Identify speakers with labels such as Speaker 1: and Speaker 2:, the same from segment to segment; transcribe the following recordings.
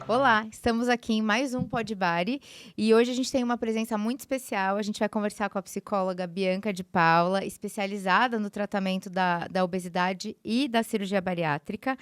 Speaker 1: Olá, estamos aqui em mais um Podbari e hoje a gente tem uma presença muito especial. A gente vai conversar com a psicóloga Bianca de Paula, especializada no tratamento da obesidade e da cirurgia bariátrica.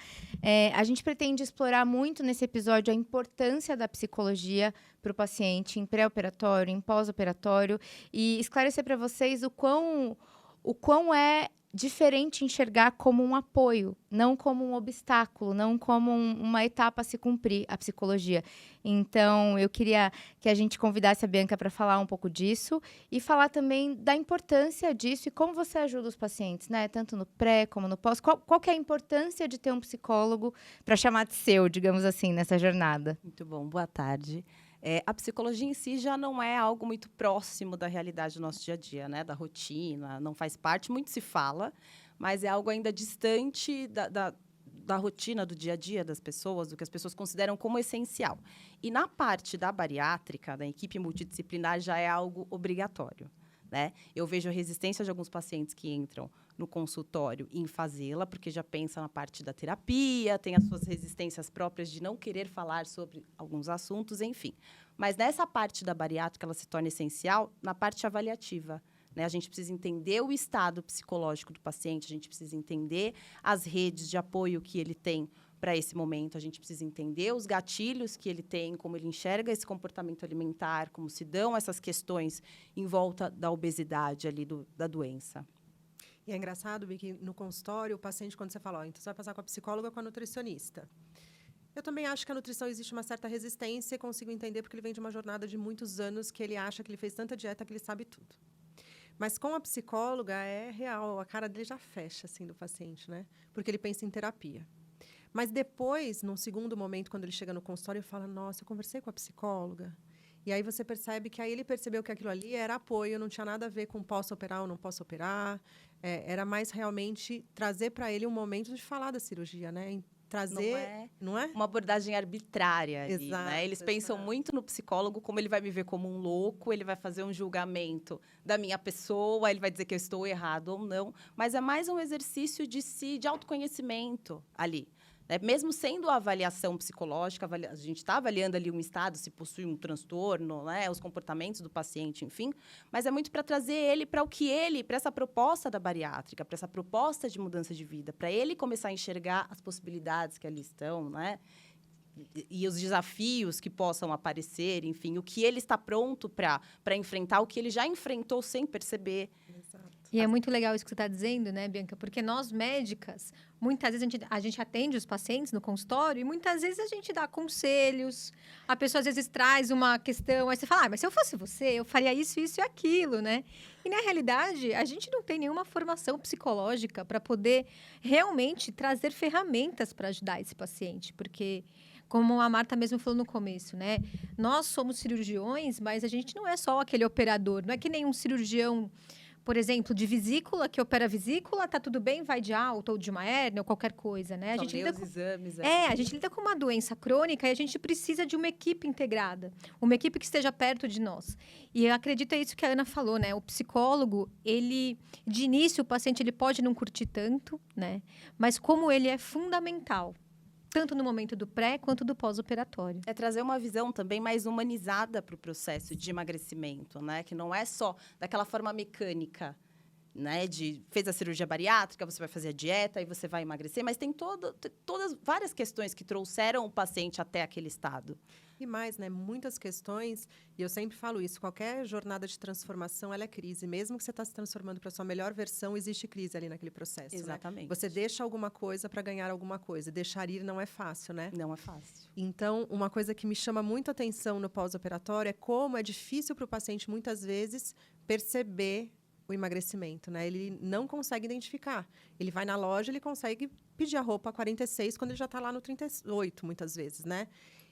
Speaker 1: A gente pretende explorar muito nesse episódio a importância da psicologia para o paciente em pré-operatório, em pós-operatório e esclarecer para vocês o quão é diferente enxergar como um apoio, não como um obstáculo, não como uma etapa a se cumprir, a psicologia. Então, eu queria que a gente convidasse a Bianca para falar um pouco disso e falar também da importância disso e como você ajuda os pacientes, né? Tanto no pré como no pós. Qual que é a importância de ter um psicólogo para chamar de seu, digamos assim, nessa jornada?
Speaker 2: Muito bom, boa tarde. A psicologia em si já não é algo muito próximo da realidade do nosso dia a dia, né? Da rotina, não faz parte, muito se fala, mas é algo ainda distante da rotina, do dia a dia das pessoas, do que as pessoas consideram como essencial. E na parte da bariátrica, da equipe multidisciplinar, já é algo obrigatório, né? Eu vejo a resistência de alguns pacientes que entram no consultório em fazê-la, porque já pensa na parte da terapia, tem as suas resistências próprias de não querer falar sobre alguns assuntos, enfim. Mas nessa parte da bariátrica, ela se torna essencial na parte avaliativa, né? A gente precisa entender o estado psicológico do paciente, a gente precisa entender as redes de apoio que ele tem para esse momento, a gente precisa entender os gatilhos que ele tem, como ele enxerga esse comportamento alimentar, como se dão essas questões em volta da obesidade ali, da doença.
Speaker 3: E é engraçado, Bi, que no consultório, o paciente, quando você fala, então você vai passar com a psicóloga ou com a nutricionista. Eu também acho que a nutrição existe uma certa resistência e consigo entender porque ele vem de uma jornada de muitos anos que ele acha que ele fez tanta dieta que ele sabe tudo. Mas com a psicóloga é real, a cara dele já fecha, assim, do paciente, né? Porque ele pensa em terapia. Mas depois, num segundo momento, quando ele chega no consultório, ele fala, nossa, eu conversei com a psicóloga. E aí você percebe que aí ele percebeu que aquilo ali era apoio, não tinha nada a ver com posso operar ou não posso operar. Era mais realmente trazer para ele um momento de falar da cirurgia, né? Trazer, não é?
Speaker 2: Uma abordagem arbitrária ali,
Speaker 3: Exato,
Speaker 2: né? Eles pensam
Speaker 3: exato.
Speaker 2: muito no psicólogo, como ele vai me ver como um louco, ele vai fazer um julgamento da minha pessoa, ele vai dizer que eu estou errado ou não, mas é mais um exercício de autoconhecimento ali. Né? Mesmo sendo a avaliação psicológica, a gente está avaliando ali um estado, se possui um transtorno, né? Os comportamentos do paciente, enfim. Mas é muito para trazer ele para para essa proposta da bariátrica, para essa proposta de mudança de vida, para ele começar a enxergar as possibilidades que ali estão, né? E os desafios que possam aparecer, enfim, o que ele está pronto para enfrentar, o que ele já enfrentou sem perceber.
Speaker 3: Exato.
Speaker 4: E é muito legal isso que você está dizendo, né, Bianca? Porque nós, médicas, muitas vezes a gente atende os pacientes no consultório e muitas vezes a gente dá conselhos. A pessoa, às vezes, traz uma questão, aí você fala, mas se eu fosse você, eu faria isso, isso e aquilo, né? E, na realidade, a gente não tem nenhuma formação psicológica para poder realmente trazer ferramentas para ajudar esse paciente. Porque, como a Marta mesmo falou no começo, né? Nós somos cirurgiões, mas a gente não é só aquele operador. Não é que nem um cirurgião, por exemplo, de vesícula, que opera vesícula, tá tudo bem, vai de alta ou de uma hérnia ou qualquer coisa, né?
Speaker 2: Só ler os exames.
Speaker 4: A gente lida com uma doença crônica e a gente precisa de uma equipe integrada, uma equipe que esteja perto de nós. E eu acredito é isso que a Ana falou, né? O psicólogo, ele, de início, o paciente ele pode não curtir tanto, né? Mas como ele é fundamental, tanto no momento do pré quanto do pós-operatório.
Speaker 2: É trazer uma visão também mais humanizada para o processo de emagrecimento, né? Que não é só daquela forma mecânica, né? Fez a cirurgia bariátrica, você vai fazer a dieta e você vai emagrecer, mas tem todas várias questões que trouxeram o paciente até aquele estado.
Speaker 3: E mais, né? Muitas questões, e eu sempre falo isso, qualquer jornada de transformação, ela é crise. Mesmo que você está se transformando para a sua melhor versão, existe crise ali naquele processo.
Speaker 2: Exatamente.
Speaker 3: Né? Você deixa alguma coisa para ganhar alguma coisa. Deixar ir não é fácil, né?
Speaker 2: Não é fácil.
Speaker 3: Então, uma coisa que me chama muito atenção no pós-operatório é como é difícil para o paciente, muitas vezes, perceber o emagrecimento, né? Ele não consegue identificar. Ele vai na loja, ele consegue pedir a roupa 46 quando ele já está lá no 38, muitas vezes, né?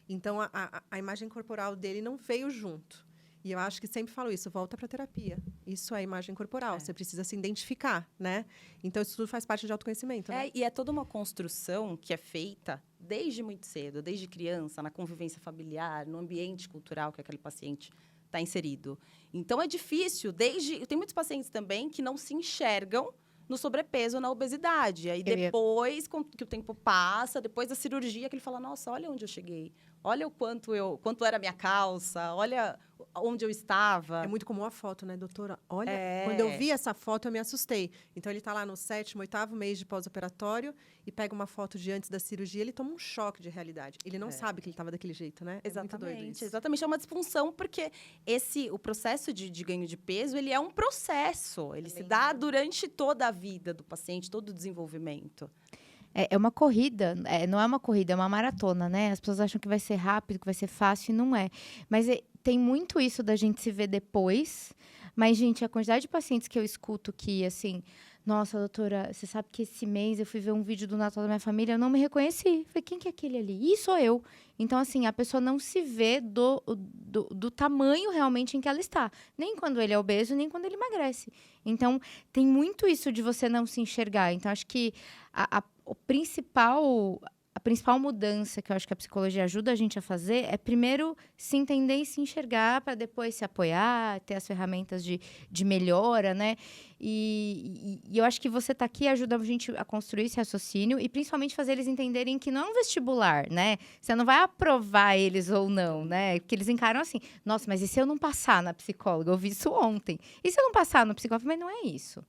Speaker 3: Então, a imagem corporal dele não veio junto. E eu acho que sempre falo isso, volta para a terapia. Isso é imagem corporal, você precisa se identificar, né? Então, isso tudo faz parte de autoconhecimento, né?
Speaker 2: E é toda uma construção que é feita desde muito cedo, desde criança, na convivência familiar, no ambiente cultural que aquele paciente está inserido. Então, é difícil, tem muitos pacientes também que não se enxergam no sobrepeso, na obesidade. Aí depois que o tempo passa, depois da cirurgia, que ele fala, nossa, olha onde eu cheguei. olha o quanto era a minha calça, olha onde eu estava.
Speaker 3: É muito comum a foto, né, doutora? Olha,
Speaker 2: É.
Speaker 3: quando eu vi essa foto, eu me assustei. Então, ele está lá no 7º, 8º mês de pós-operatório e pega uma foto de antes da cirurgia, ele toma um choque de realidade. Ele não sabe que ele estava daquele jeito, né? É muito doido
Speaker 2: Exatamente,
Speaker 3: isso.
Speaker 2: exatamente. É uma disfunção, porque o processo de ganho de peso, ele é um processo. Ele se dá durante toda a vida do paciente, todo o desenvolvimento.
Speaker 1: É uma corrida, não é uma corrida, é uma maratona, né? As pessoas acham que vai ser rápido, que vai ser fácil, e não é. Mas tem muito isso da gente se ver depois. Mas, gente, a quantidade de pacientes que eu escuto que, assim, nossa, doutora, você sabe que esse mês eu fui ver um vídeo do Natal da minha família, eu não me reconheci. Falei, quem que é aquele ali? Ih, sou eu. Então, assim, a pessoa não se vê do tamanho realmente em que ela está. Nem quando ele é obeso, nem quando ele emagrece. Então, tem muito isso de você não se enxergar. Então, acho que a principal mudança que eu acho que a psicologia ajuda a gente a fazer é, primeiro, se entender e se enxergar para depois se apoiar, ter as ferramentas de melhora, né? E eu acho que você tá aqui ajuda a gente a construir esse raciocínio e, principalmente, fazer eles entenderem que não é um vestibular, né? Você não vai aprovar eles ou não, né? Porque eles encaram assim, nossa, mas e se eu não passar na psicóloga? Eu vi isso ontem. E se eu não passar no psicólogo? Mas não é isso.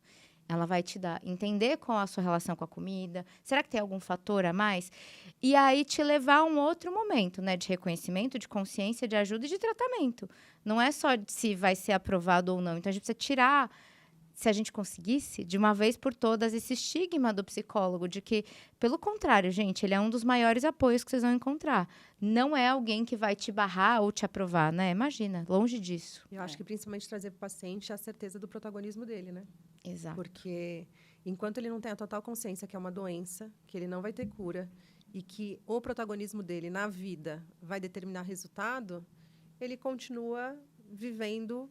Speaker 1: Ela vai te dar, entender qual a sua relação com a comida. Será que tem algum fator a mais? E aí te levar a um outro momento, né? De reconhecimento, de consciência, de ajuda e de tratamento. Não é só de se vai ser aprovado ou não. Então, a gente precisa tirar, se a gente conseguisse, de uma vez por todas, esse estigma do psicólogo. De que, pelo contrário, gente, ele é um dos maiores apoios que vocês vão encontrar. Não é alguém que vai te barrar ou te aprovar, né? Imagina, longe disso.
Speaker 3: Eu acho que, principalmente, trazer para o paciente a certeza do protagonismo dele, né?
Speaker 1: Exato.
Speaker 3: Porque enquanto ele não tem a total consciência que é uma doença, que ele não vai ter cura e que o protagonismo dele na vida vai determinar resultado, ele continua vivendo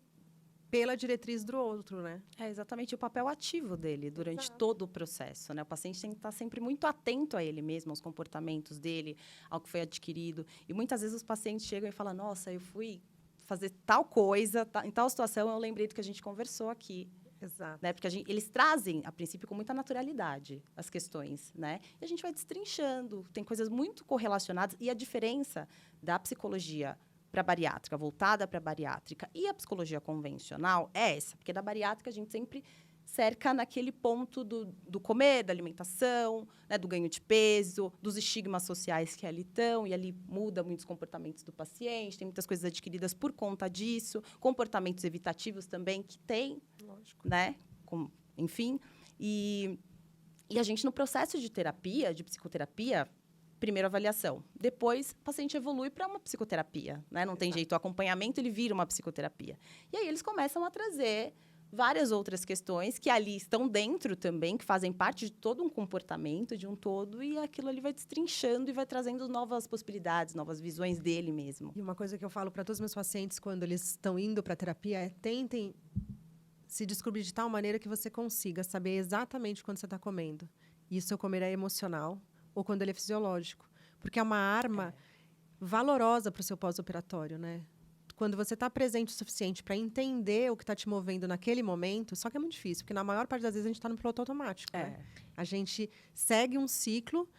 Speaker 3: pela diretriz do outro, né?
Speaker 2: É exatamente o papel ativo dele durante todo o processo, né? O paciente tem que estar sempre muito atento a ele mesmo, aos comportamentos dele, ao que foi adquirido. E muitas vezes os pacientes chegam e falam, nossa, eu fui fazer tal coisa, em tal situação, eu lembrei do que a gente conversou aqui.
Speaker 3: Exato.
Speaker 2: Né? Porque eles trazem, a princípio, com muita naturalidade as questões, né? E a gente vai destrinchando. Tem coisas muito correlacionadas. E a diferença da psicologia para bariátrica, voltada para bariátrica, e a psicologia convencional é essa. Porque da bariátrica a gente sempre cerca naquele ponto do comer, da alimentação, né, do ganho de peso, dos estigmas sociais que ali estão, e ali muda muitos comportamentos do paciente, tem muitas coisas adquiridas por conta disso, comportamentos evitativos também que tem,
Speaker 3: Lógico.
Speaker 2: né? Enfim, e a gente, no processo de terapia, de psicoterapia, primeiro avaliação. Depois, o paciente evolui para uma psicoterapia, né? Não tem jeito, o acompanhamento, ele vira uma psicoterapia. E aí eles começam a trazer várias outras questões que ali estão dentro também, que fazem parte de todo um comportamento, de um todo, e aquilo ali vai destrinchando e vai trazendo novas possibilidades, novas visões dele mesmo.
Speaker 3: E uma coisa que eu falo para todos os meus pacientes quando eles estão indo para a terapia é tentem se descobrir de tal maneira que você consiga saber exatamente quando você está comendo. E o seu comer é emocional ou quando ele é fisiológico. Porque é uma arma valorosa para o seu pós-operatório, né? Quando você está presente o suficiente para entender o que está te movendo naquele momento, só que é muito difícil, porque na maior parte das vezes a gente está no piloto automático. Né? A gente segue um ciclo,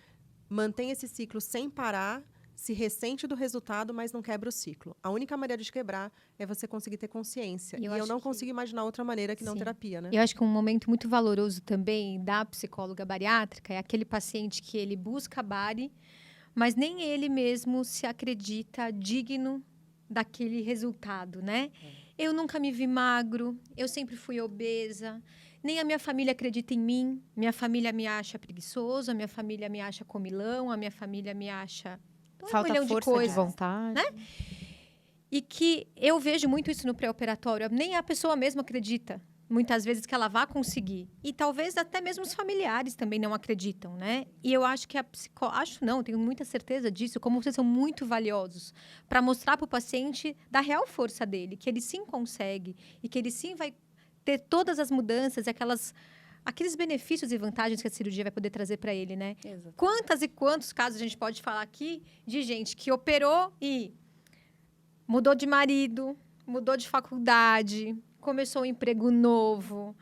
Speaker 3: mantém esse ciclo sem parar, se ressente do resultado, mas não quebra o ciclo. A única maneira de quebrar é você conseguir ter consciência. E eu não consigo imaginar outra maneira que não terapia, né?
Speaker 4: Eu acho que um momento muito valoroso também da psicóloga bariátrica é aquele paciente que ele busca bari, mas nem ele mesmo se acredita digno daquele resultado, né? Eu nunca me vi magro, eu sempre fui obesa, nem a minha família acredita em mim, minha família me acha preguiçoso, a minha família me acha comilão, a minha família me acha
Speaker 1: falta
Speaker 4: milhão
Speaker 1: força
Speaker 4: de coisas,
Speaker 1: vontade,
Speaker 4: né? E que eu vejo muito isso no pré-operatório, nem a pessoa mesma acredita muitas vezes que ela vai conseguir. E talvez até mesmo os familiares também não acreditam, né? E eu acho que tenho muita certeza disso, como vocês são muito valiosos para mostrar para o paciente da real força dele, que ele sim consegue e que ele sim vai ter todas as mudanças e aqueles benefícios e vantagens que a cirurgia vai poder trazer para ele, né?
Speaker 2: Exatamente.
Speaker 4: Quantas e quantos casos a gente pode falar aqui de gente que operou e mudou de marido, mudou de faculdade, começou um emprego novo.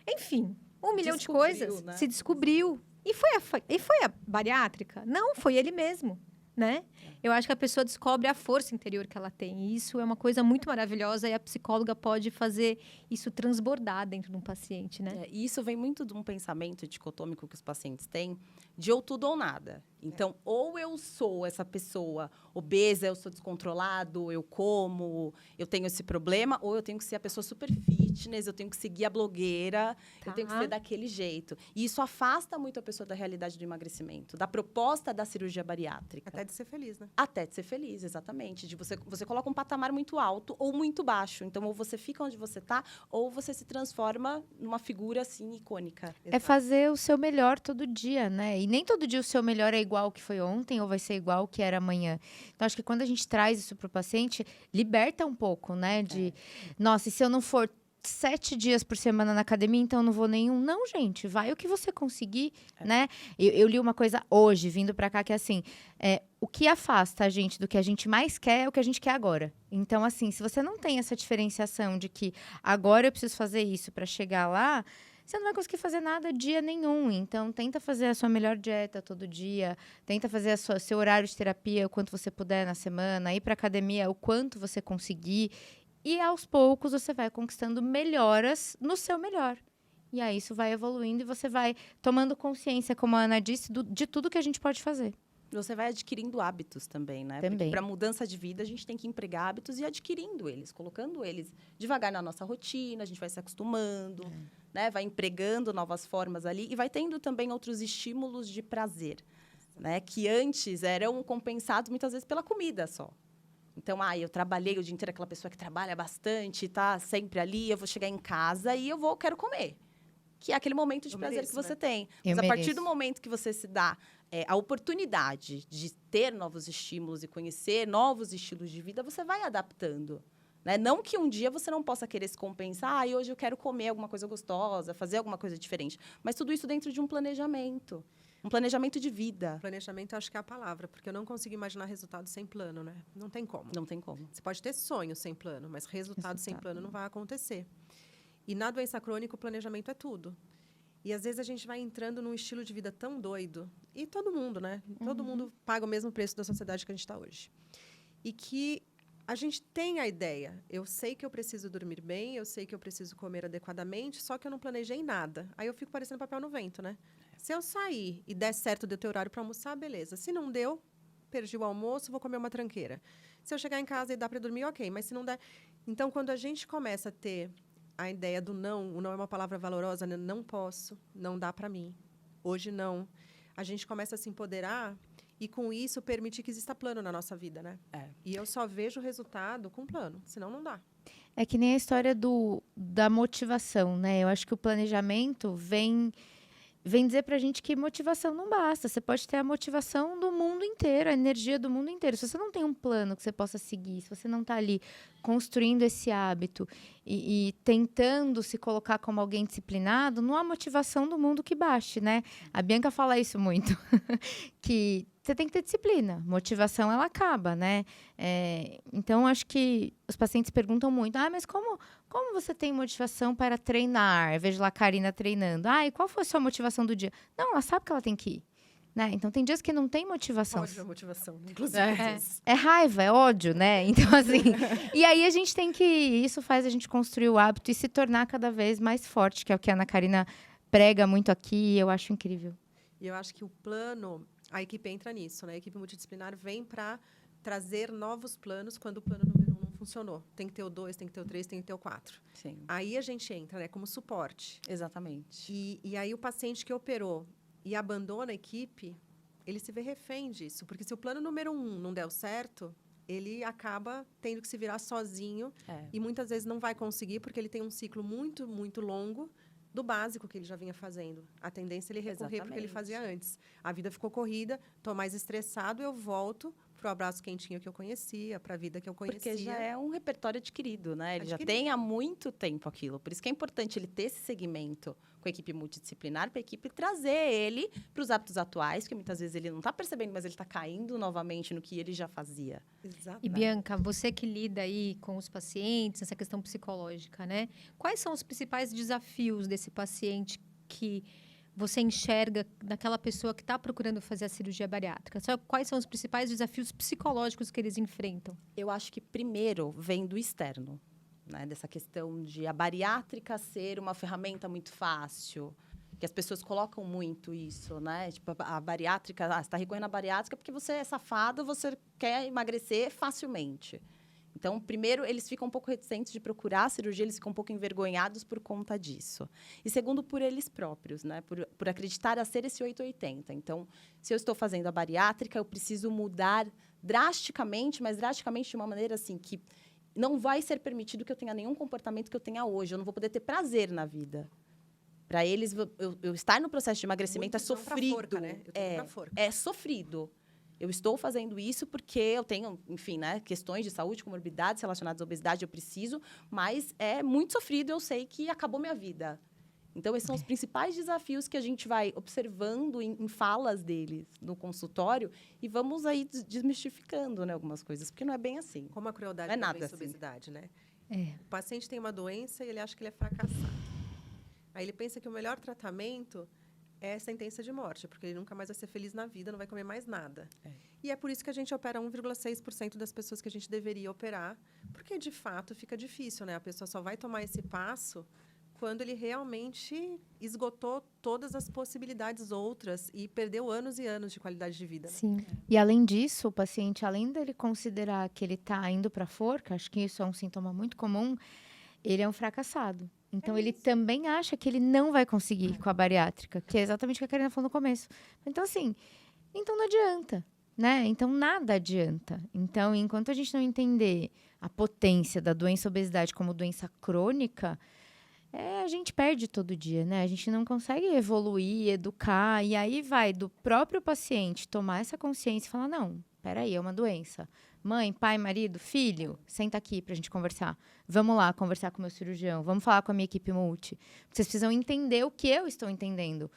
Speaker 4: Enfim, um milhão de coisas.
Speaker 2: Né?
Speaker 4: Se descobriu. E foi a bariátrica? Não, foi ele mesmo. né? Eu acho que a pessoa descobre a força interior que ela tem. E isso é uma coisa muito maravilhosa e a psicóloga pode fazer isso transbordar dentro de um paciente, né?
Speaker 2: E isso vem muito de um pensamento dicotômico que os pacientes têm, de ou tudo ou nada. Então, ou eu sou essa pessoa obesa, eu sou descontrolado, eu como, eu tenho esse problema, ou eu tenho que ser a pessoa super fitness, eu tenho que seguir a blogueira, eu tenho que ser daquele jeito. E isso afasta muito a pessoa da realidade do emagrecimento, da proposta da cirurgia bariátrica.
Speaker 3: Até de ser feliz, né?
Speaker 2: Até de ser feliz, exatamente. De você coloca um patamar muito alto ou muito baixo. Então, ou você fica onde você está, ou você se transforma numa figura, assim, icônica.
Speaker 1: É fazer o seu melhor todo dia, né? E nem todo dia o seu melhor é igual ao que foi ontem ou vai ser igual ao que era amanhã. Então, acho que quando a gente traz isso para o paciente, liberta um pouco, né? Nossa, e se eu não for 7 dias por semana na academia, então não vou nenhum. Não, gente, vai o que você conseguir, né? Eu li uma coisa hoje, vindo para cá, que é assim, o que afasta a gente do que a gente mais quer é o que a gente quer agora. Então, assim, se você não tem essa diferenciação de que agora eu preciso fazer isso para chegar lá, você não vai conseguir fazer nada dia nenhum. Então, tenta fazer a sua melhor dieta todo dia, tenta fazer seu horário de terapia o quanto você puder na semana, ir para academia o quanto você conseguir. E, aos poucos, você vai conquistando melhoras no seu melhor. E aí, isso vai evoluindo e você vai tomando consciência, como a Ana disse, de tudo que a gente pode fazer.
Speaker 2: Você vai adquirindo hábitos também, né?
Speaker 1: Também.
Speaker 2: Porque para mudança de vida, a gente tem que empregar hábitos e adquirindo eles, colocando eles devagar na nossa rotina, a gente vai se acostumando, né? Vai empregando novas formas ali e vai tendo também outros estímulos de prazer, né? Que antes eram compensados muitas vezes pela comida só. Então, eu trabalhei o dia inteiro, aquela pessoa que trabalha bastante, tá sempre ali, eu vou chegar em casa e quero comer. Que é aquele momento de prazer que você tem. Mas a partir do momento que você se dá a oportunidade de ter novos estímulos e conhecer novos estilos de vida, você vai adaptando. Né? Não que um dia você não possa querer se compensar, hoje eu quero comer alguma coisa gostosa, fazer alguma coisa diferente. Mas tudo isso dentro de um planejamento. Um planejamento de vida.
Speaker 3: Planejamento, acho que é a palavra, porque eu não consigo imaginar resultado sem plano, né? Não tem como.
Speaker 2: Não tem como.
Speaker 3: Você pode ter sonho sem plano, mas resultado sem plano não vai acontecer. E na doença crônica, o planejamento é tudo. E, às vezes, a gente vai entrando num estilo de vida tão doido. E todo mundo, né? Todo mundo paga o mesmo preço da sociedade que a gente está hoje. E que a gente tem a ideia. Eu sei que eu preciso dormir bem, eu sei que eu preciso comer adequadamente, só que eu não planejei nada. Aí eu fico parecendo papel no vento, né? Se eu sair e der certo de eu ter horário para almoçar, beleza. Se não deu, perdi o almoço, vou comer uma tranqueira. Se eu chegar em casa e dá para dormir, ok. Mas se não der... Então, quando a gente começa a ter a ideia do não, o não é uma palavra valorosa, né? Não posso, não dá para mim. Hoje não. A gente começa a se empoderar e, com isso, permitir que exista plano na nossa vida, né? E eu só vejo o resultado com plano, senão não dá.
Speaker 1: É que nem a história da motivação, né? Eu acho que o planejamento vem dizer pra gente que motivação não basta. Você pode ter a motivação do mundo inteiro, a energia do mundo inteiro. Se você não tem um plano que você possa seguir, se você não está ali construindo esse hábito e tentando se colocar como alguém disciplinado, não há motivação do mundo que baste, né? A Bianca fala isso muito, que você tem que ter disciplina. Motivação, ela acaba, né? Então, acho que os pacientes perguntam muito, mas como você tem motivação para treinar? Eu vejo lá a Karina treinando. E qual foi a sua motivação do dia? Não, ela sabe que ela tem que ir. Né? Então, tem dias que não tem motivação.
Speaker 3: Ódio a motivação, inclusive.
Speaker 1: É raiva, é ódio, né? Então, assim... e aí, a gente tem que... Isso faz a gente construir o hábito e se tornar cada vez mais forte, que é o que a Ana Karina prega muito aqui, e eu acho incrível.
Speaker 3: E eu acho que o plano... A equipe entra nisso, né? A equipe multidisciplinar vem para trazer novos planos quando o plano número 1 não funcionou. Tem que ter o 2, tem que ter o 3, tem que ter o 4.
Speaker 2: Sim.
Speaker 3: Aí a gente entra, né? Como suporte.
Speaker 2: Exatamente.
Speaker 3: E aí o paciente que operou e abandona a equipe, ele se vê refém disso. Porque se o plano número 1 não deu certo, ele acaba tendo que se virar sozinho. E muitas vezes não vai conseguir, porque ele tem um ciclo muito, muito longo do básico que ele já vinha fazendo. A tendência é ele recorrer porque ele fazia antes. A vida ficou corrida, estou mais estressado, eu volto para o abraço quentinho que eu conhecia, para a vida que eu conhecia.
Speaker 2: Porque já é um repertório adquirido, né? Ele já tem há muito tempo aquilo. Por isso que é importante ele ter esse segmento com a equipe multidisciplinar, para a equipe trazer ele para os hábitos atuais, que muitas vezes ele não está percebendo, mas ele está caindo novamente no que ele já fazia.
Speaker 3: Exato.
Speaker 4: E, Bianca, você que lida aí com os pacientes, essa questão psicológica, né? Quais são os principais desafios desse paciente que você enxerga daquela pessoa que está procurando fazer a cirurgia bariátrica? Quais são os principais desafios psicológicos que eles enfrentam?
Speaker 2: Eu acho que primeiro vem do externo, né? Dessa questão de a bariátrica ser uma ferramenta muito fácil, que as pessoas colocam muito isso, né? Tipo, a bariátrica, você está recorrendo à bariátrica porque você é safado, você quer emagrecer facilmente. Então, primeiro, eles ficam um pouco reticentes de procurar a cirurgia, eles ficam um pouco envergonhados por conta disso. E segundo, por eles próprios, né? Por acreditar a ser esse 880. Então, se eu estou fazendo a bariátrica, eu preciso mudar drasticamente, mas drasticamente de uma maneira assim que não vai ser permitido que eu tenha nenhum comportamento que eu tenha hoje. Eu não vou poder ter prazer na vida. Para eles, eu estar no processo de emagrecimento
Speaker 3: Muitos
Speaker 2: é
Speaker 3: vão pra
Speaker 2: sofrido.
Speaker 3: forca, né? Eu tenho pra forca.
Speaker 2: É sofrido. Eu estou fazendo isso porque eu tenho, enfim, né, questões de saúde, comorbidades relacionadas à obesidade, eu preciso, mas é muito sofrido, eu sei que acabou minha vida. Então, esses são os principais desafios que a gente vai observando em falas deles no consultório e vamos aí desmistificando, né, algumas coisas, porque não é bem assim.
Speaker 3: Como a crueldade
Speaker 2: Não é
Speaker 3: da
Speaker 2: nada
Speaker 3: doença
Speaker 2: assim.
Speaker 3: obesidade, né?
Speaker 4: É.
Speaker 3: O paciente tem uma doença e ele acha que ele é fracassado. Aí ele pensa que o melhor tratamento é sentença de morte, porque ele nunca mais vai ser feliz na vida, não vai comer mais nada. E é por isso que a gente opera 1,6% das pessoas que a gente deveria operar, porque, de fato, fica difícil, né? A pessoa só vai tomar esse passo quando ele realmente esgotou todas as possibilidades outras e perdeu anos e anos de qualidade de vida. Né?
Speaker 4: Sim.
Speaker 1: E além disso, o paciente, além dele considerar que ele está indo para a forca, acho que isso é um sintoma muito comum, ele é um fracassado. Então, ele também acha que ele não vai conseguir com a bariátrica, que é exatamente o que a Karina falou no começo. Então, assim, então não adianta, né? Então, nada adianta. Então, enquanto a gente não entender a potência da doença obesidade como doença crônica, a gente perde todo dia, né? A gente não consegue evoluir, educar, e aí vai do próprio paciente tomar essa consciência e falar, não, peraí, é uma doença. Mãe, pai, marido, filho, senta aqui pra gente conversar. Vamos lá conversar com o meu cirurgião, vamos falar com a minha equipe multi. Vocês precisam entender o que eu estou entendendo.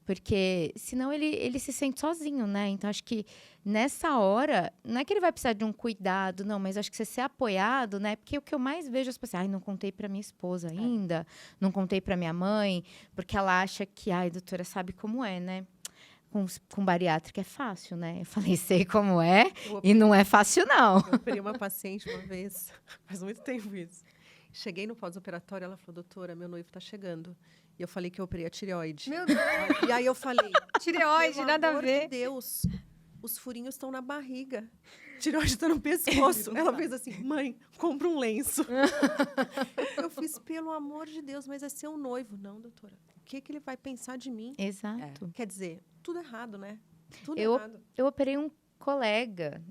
Speaker 1: Porque senão ele se sente sozinho, né? Então, acho que nessa hora, não é que ele vai precisar de um cuidado, não, mas acho que você ser apoiado, né? Porque o que eu mais vejo as pessoas, não contei para minha esposa ainda, não contei para minha mãe, porque ela acha que, doutora, sabe como é, né? Com bariátrica é fácil, né? Eu falei, sei como é, e não é fácil, não.
Speaker 3: Eu operei uma paciente uma vez, faz muito tempo isso. Cheguei no pós-operatório, ela falou, doutora, meu noivo está chegando. E eu falei que eu operei a tireoide.
Speaker 4: Meu Deus.
Speaker 3: E aí eu falei,
Speaker 4: Tireoide, nada a
Speaker 3: pelo
Speaker 4: ver.
Speaker 3: amor de Deus, os furinhos estão na barriga. Tireoide está no pescoço. Ela fez assim, mãe, compra um lenço. Eu fiz, pelo amor de Deus, mas é seu noivo. Não, doutora, o que ele vai pensar de mim?
Speaker 1: Exato.
Speaker 3: Quer dizer, tudo errado, né? Tudo
Speaker 1: Eu
Speaker 3: errado.
Speaker 1: operei um colega,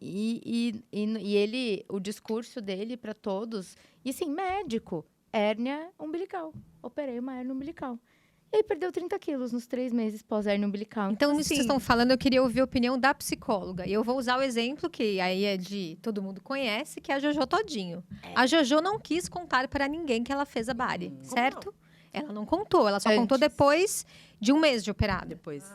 Speaker 1: e ele, o discurso dele para todos, e assim, médico, hérnia umbilical. Operei uma hérnia umbilical. E aí perdeu 30 quilos nos 3 meses pós-hérnia umbilical.
Speaker 4: Então, nisso que vocês
Speaker 1: assim,
Speaker 4: estão falando, eu queria ouvir a opinião da psicóloga. E eu vou usar o exemplo que aí é de todo mundo conhece, que é a Jojo Todinho. A Jojo não quis contar para ninguém que ela fez a bari, certo? Ela não contou, ela só contou depois de 1 mês de operada.
Speaker 2: Depois.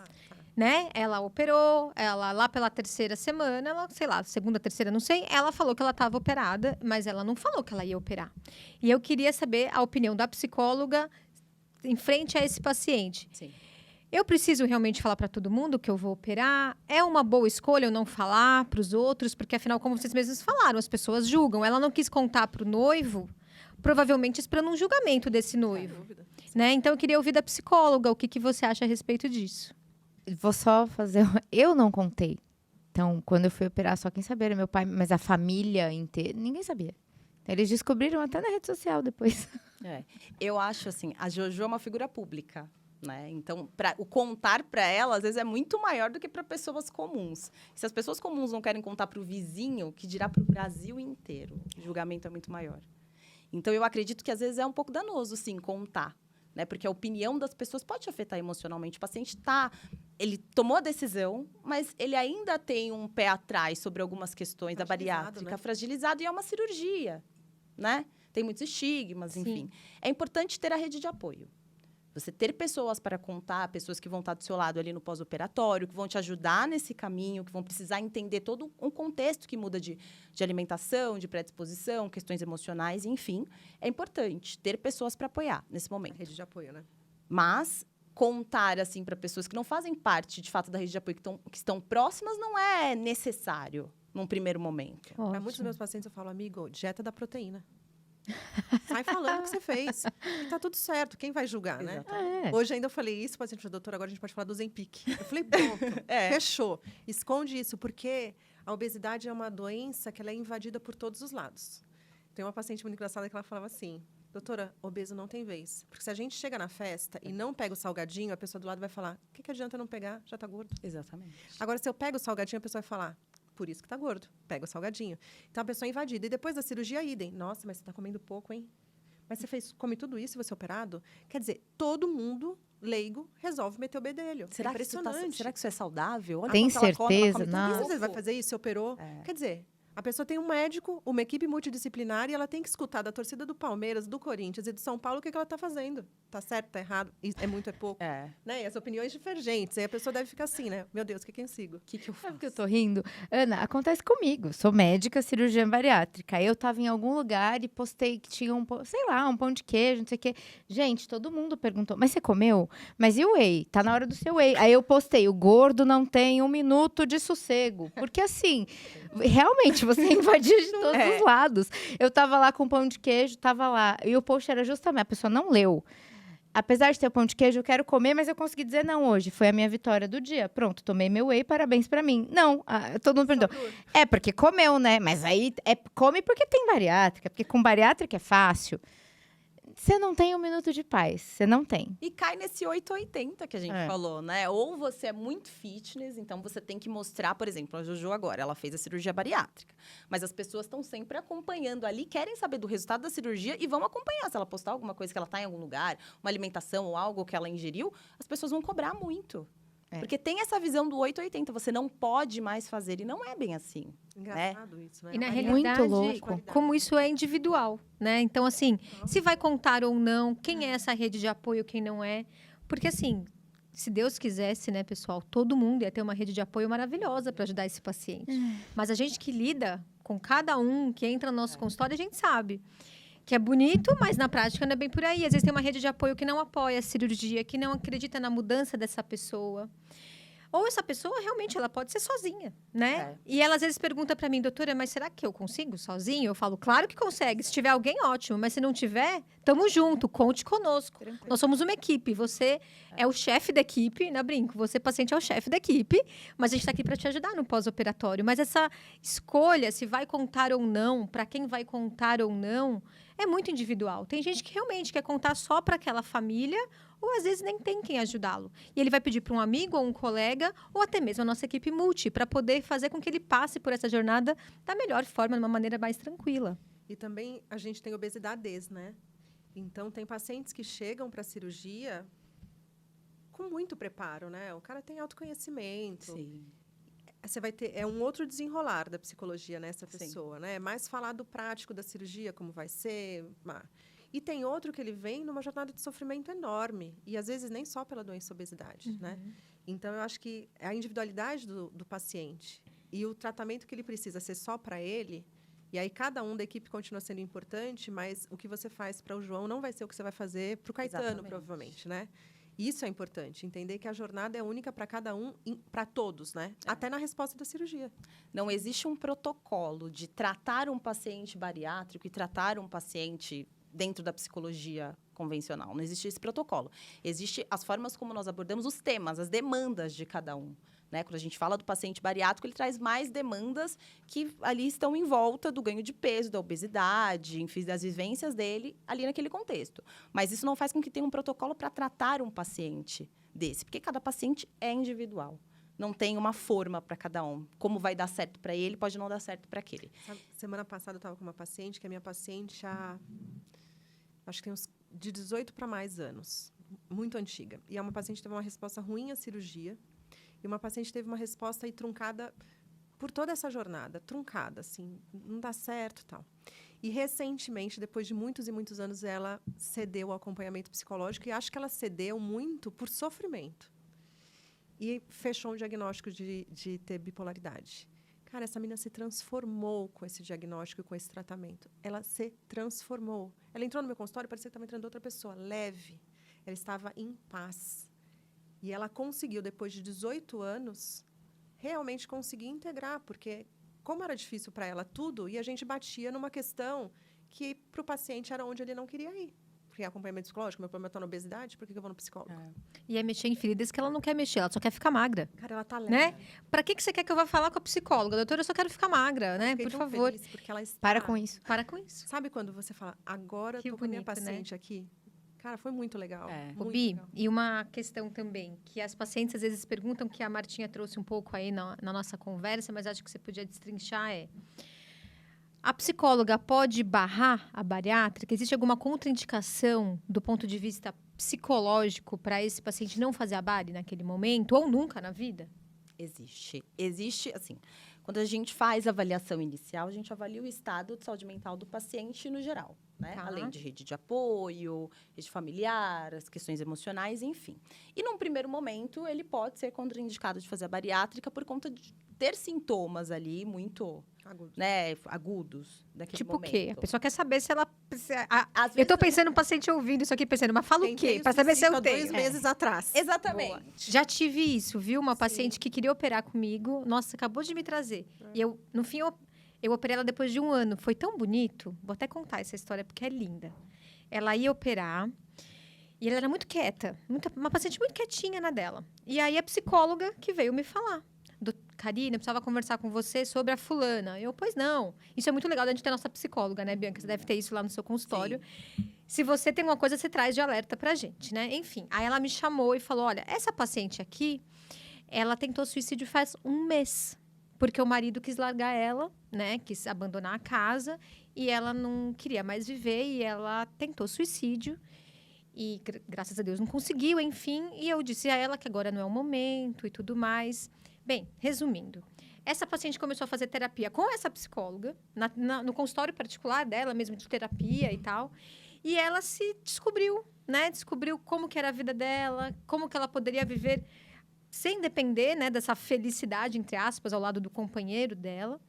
Speaker 4: Né? Ela operou, ela lá pela 3ª semana, ela, sei lá, 2ª, 3ª, não sei, ela falou que ela estava operada, mas ela não falou que ela ia operar. E eu queria saber a opinião da psicóloga em frente a esse paciente.
Speaker 2: Sim.
Speaker 4: Eu preciso realmente falar para todo mundo que eu vou operar? É uma boa escolha eu não falar para os outros? Porque, afinal, como vocês mesmos falaram, as pessoas julgam. Ela não quis contar para o noivo, provavelmente esperando um julgamento desse noivo.
Speaker 3: dúvida.
Speaker 4: Né? Então, eu queria ouvir da psicóloga o que você acha a respeito disso.
Speaker 1: vou só fazer. Eu não contei. Então, quando eu fui operar, só quem sabia era meu pai, mas a família inteira, ninguém sabia. Eles descobriram até na rede social depois.
Speaker 2: Eu acho assim, a Jojo é uma figura pública, né? Então, o contar para ela, às vezes, é muito maior do que para pessoas comuns. Se as pessoas comuns não querem contar para o vizinho, que dirá para o Brasil inteiro. O julgamento é muito maior. Então, eu acredito que, às vezes, é um pouco danoso, sim, contar. Né? Porque a opinião das pessoas pode te afetar emocionalmente. O paciente ele tomou a decisão, mas ele ainda tem um pé atrás sobre algumas questões da bariátrica, né? Fragilizado, e é uma cirurgia, né? Tem muitos estigmas, enfim. É importante ter a rede de apoio. Você ter pessoas para contar, pessoas que vão estar do seu lado ali no pós-operatório, que vão te ajudar nesse caminho, que vão precisar entender todo um contexto que muda de alimentação, de predisposição, questões emocionais, enfim. É importante ter pessoas para apoiar nesse momento.
Speaker 3: Rede de apoio, né?
Speaker 2: Mas contar, assim, para pessoas que não fazem parte, de fato, da rede de apoio, que estão próximas, não é necessário num primeiro momento.
Speaker 3: Para muitos dos meus pacientes, eu falo, amigo, dieta da proteína. Sai falando o que você fez. E tá tudo certo. Quem vai julgar, né?
Speaker 1: É.
Speaker 3: Hoje ainda eu falei isso, o paciente falou, doutora, agora a gente pode falar do Ozempic. Eu falei, pronto, fechou. Esconde isso, porque a obesidade é uma doença que ela é invadida por todos os lados. Tem uma paciente muito engraçada que ela falava assim, doutora, obeso não tem vez. Porque se a gente chega na festa e não pega o salgadinho, a pessoa do lado vai falar, o que adianta não pegar? Já tá gordo.
Speaker 2: Exatamente.
Speaker 3: Agora, se eu pego o salgadinho, a pessoa vai falar, por isso que tá gordo. Pega o salgadinho. Então, a pessoa é invadida. E depois da cirurgia, idem. Nossa, mas você tá comendo pouco, hein? Mas você come tudo isso e você é operado? Quer dizer, todo mundo, leigo, resolve meter o bedelho.
Speaker 2: Será que isso é saudável? Olha
Speaker 1: Tem
Speaker 2: quanto ela come, ela come
Speaker 1: certeza?
Speaker 2: tão
Speaker 1: Não.
Speaker 3: Às vezes
Speaker 2: pouco.
Speaker 3: vai fazer isso, se operou. Quer dizer, a pessoa tem um médico, uma equipe multidisciplinar e ela tem que escutar da torcida do Palmeiras, do Corinthians e do São Paulo o que ela está fazendo. Tá certo, tá errado, é muito, é pouco. Né? E as opiniões divergentes. Aí a pessoa deve ficar assim, né? Meu Deus, o que eu sigo?
Speaker 2: O que eu faço?
Speaker 1: Sabe que eu tô rindo? Ana, acontece comigo. Sou médica, cirurgiã bariátrica. Eu tava em algum lugar e postei que tinha sei lá, um pão de queijo, não sei o quê. Gente, todo mundo perguntou, mas você comeu? Mas e o whey? Tá na hora do seu whey. Aí eu postei, o gordo não tem 1 minuto de sossego. Porque assim, realmente, você invadia de todos os lados. Eu tava lá com pão de queijo, tava lá. E o post era justamente, a pessoa não leu. Apesar de ter o pão de queijo, eu quero comer, mas eu consegui dizer não hoje. Foi a minha vitória do dia. Pronto, tomei meu whey, parabéns pra mim. Não, todo mundo perguntou. É porque comeu, né? Mas aí come porque tem bariátrica, porque com bariátrica é fácil. Você não tem 1 minuto de paz, você não tem.
Speaker 2: E cai nesse 880 que a gente falou, né? Ou você é muito fitness, então você tem que mostrar, por exemplo, a Jojo agora, ela fez a cirurgia bariátrica. Mas as pessoas estão sempre acompanhando ali, querem saber do resultado da cirurgia e vão acompanhar. Se ela postar alguma coisa que ela tá em algum lugar, uma alimentação ou algo que ela ingeriu, as pessoas vão cobrar muito. Porque tem essa visão do 880, você não pode mais fazer, e não é bem assim.
Speaker 3: Engraçado isso, né?
Speaker 4: E na
Speaker 1: Muito
Speaker 4: realidade,
Speaker 1: louco.
Speaker 4: como isso é individual, né? Então, assim, se vai contar ou não, quem é essa rede de apoio, quem não é. Porque, assim, se Deus quisesse, né, pessoal, todo mundo ia ter uma rede de apoio maravilhosa para ajudar esse paciente. Mas a gente que lida com cada um que entra no nosso consultório, a gente sabe que é bonito, mas na prática não é bem por aí. Às vezes tem uma rede de apoio que não apoia a cirurgia, que não acredita na mudança dessa pessoa. Ou essa pessoa, realmente, ela pode ser sozinha, né? E ela, às vezes, pergunta para mim, doutora, mas será que eu consigo sozinho? Eu falo, claro que consegue. Se tiver alguém, ótimo. Mas se não tiver, tamo junto, conte conosco.
Speaker 1: Tranquilo.
Speaker 4: Nós somos uma equipe. Você é o chefe da equipe, na brinco. Você, paciente, é o chefe da equipe. Mas a gente está aqui para te ajudar no pós-operatório. Mas essa escolha, se vai contar ou não, para quem vai contar ou não, é muito individual. Tem gente que realmente quer contar só para aquela família, ou às vezes nem tem quem ajudá-lo. E ele vai pedir para um amigo ou um colega, ou até mesmo a nossa equipe multi, para poder fazer com que ele passe por essa jornada da melhor forma, de uma maneira mais tranquila.
Speaker 3: E também a gente tem obesidades, né? Então, tem pacientes que chegam para a cirurgia com muito preparo, né? O cara tem autoconhecimento.
Speaker 2: Sim.
Speaker 3: Você vai ter um outro desenrolar da psicologia nessa pessoa, né? Mais falar do prático da cirurgia, como vai ser. E tem outro que ele vem numa jornada de sofrimento enorme. E, às vezes, nem só pela doença obesidade, né? Então, eu acho que a individualidade do paciente e o tratamento que ele precisa ser só para ele. E aí, cada um da equipe continua sendo importante, mas o que você faz para o João não vai ser o que você vai fazer para o Caetano,
Speaker 2: Exatamente.
Speaker 3: provavelmente, né? Isso é importante, entender que a jornada é única para cada um, para todos, né? Até na resposta da cirurgia.
Speaker 2: Não existe um protocolo de tratar um paciente bariátrico e tratar um paciente dentro da psicologia convencional. Não existe esse protocolo. Existem as formas como nós abordamos os temas, as demandas de cada um. Né? Quando a gente fala do paciente bariátrico, ele traz mais demandas que ali estão em volta do ganho de peso, da obesidade, enfim, das vivências dele ali naquele contexto. Mas isso não faz com que tenha um protocolo para tratar um paciente desse, porque cada paciente é individual. Não tem uma forma para cada um. Como vai dar certo para ele, pode não dar certo para aquele.
Speaker 3: Sabe, semana passada eu estava com uma paciente, que é minha paciente há, acho que tem uns de 18 para mais anos, muito antiga. E é uma paciente que teve uma resposta ruim à cirurgia, e uma paciente teve uma resposta aí truncada por toda essa jornada, truncada, assim, não dá certo e tal. E, recentemente, depois de muitos e muitos anos, ela cedeu ao acompanhamento psicológico, e acho que ela cedeu muito por sofrimento. E fechou um diagnóstico de ter bipolaridade. Cara, essa menina se transformou com esse diagnóstico e com esse tratamento. Ela se transformou. Ela entrou no meu consultório e parecia que estava entrando outra pessoa, leve. Ela estava em paz. E ela conseguiu, depois de 18 anos, realmente conseguir integrar, porque como era difícil para ela tudo, e a gente batia numa questão que para o paciente era onde ele não queria ir. Porque acompanhamento psicológico, meu problema está na obesidade, por que eu vou no psicólogo?
Speaker 4: E é mexer em feridas que ela não quer mexer, ela só quer ficar magra.
Speaker 3: Cara, ela tá leve.
Speaker 4: Né? Pra que você quer que eu vá falar com a psicóloga? Doutora, eu só quero ficar magra, né?
Speaker 3: Fiquei
Speaker 4: Por
Speaker 3: tão
Speaker 4: favor.
Speaker 3: feliz porque ela está...
Speaker 1: Para com isso.
Speaker 4: Para com isso.
Speaker 3: Sabe quando você fala, agora
Speaker 4: Que
Speaker 3: eu tô com a minha
Speaker 4: bonito, né?
Speaker 3: paciente aqui? Cara, foi muito legal.
Speaker 2: É.
Speaker 4: Ô,
Speaker 3: Muito
Speaker 4: Bi,
Speaker 3: legal.
Speaker 4: e uma questão também, que as pacientes às vezes perguntam, que a Martinha trouxe um pouco aí na nossa conversa, mas acho que você podia destrinchar, a psicóloga pode barrar a bariátrica? Existe alguma contraindicação do ponto de vista psicológico para esse paciente não fazer a bari naquele momento, ou nunca na vida?
Speaker 2: Existe, assim, quando a gente faz a avaliação inicial, a gente avalia o estado de saúde mental do paciente no geral, né?
Speaker 4: Tá.
Speaker 2: Além de rede de apoio, rede familiar, as questões emocionais, enfim. E num primeiro momento, ele pode ser contraindicado de fazer a bariátrica por conta de ter sintomas ali muito,
Speaker 3: Agudo.
Speaker 2: né, agudos daquele
Speaker 4: Tipo
Speaker 2: momento.
Speaker 4: o quê? A pessoa quer saber se ela...
Speaker 2: Às
Speaker 4: Eu tô
Speaker 2: vezes-
Speaker 4: pensando no paciente ouvindo isso aqui, pensando, mas fala o quê? Para saber se eu tenho.
Speaker 3: 2 meses atrás.
Speaker 2: Exatamente.
Speaker 4: Já tive isso, viu? Uma paciente que queria operar comigo. Nossa, acabou de me trazer. E eu, no fim, eu operei ela depois de 1 ano. Foi tão bonito. Vou até contar essa história, porque é linda. Ela ia operar e ela era muito quieta. Uma paciente muito quietinha na dela. E aí, a psicóloga que veio me falar. Karina, eu precisava conversar com você sobre a fulana. Eu, pois não. Isso é muito legal da gente ter nossa psicóloga, né, Bianca? Você deve ter isso lá no seu consultório. Se você tem uma coisa, você traz de alerta pra gente, né? Enfim, aí ela me chamou e falou, olha, essa paciente aqui, ela tentou suicídio faz 1 mês. Porque o marido quis largar ela, né? Quis abandonar a casa. E ela não queria mais viver. E ela tentou suicídio. E, graças a Deus, não conseguiu, enfim. E eu disse a ela que agora não é o momento e tudo mais. Bem, resumindo. Essa paciente começou a fazer terapia com essa psicóloga. No consultório particular dela, mesmo de terapia e tal. E ela se descobriu, né? Descobriu como que era a vida dela. Como que ela poderia viver sem depender, né, dessa felicidade, entre aspas, ao lado do companheiro dela.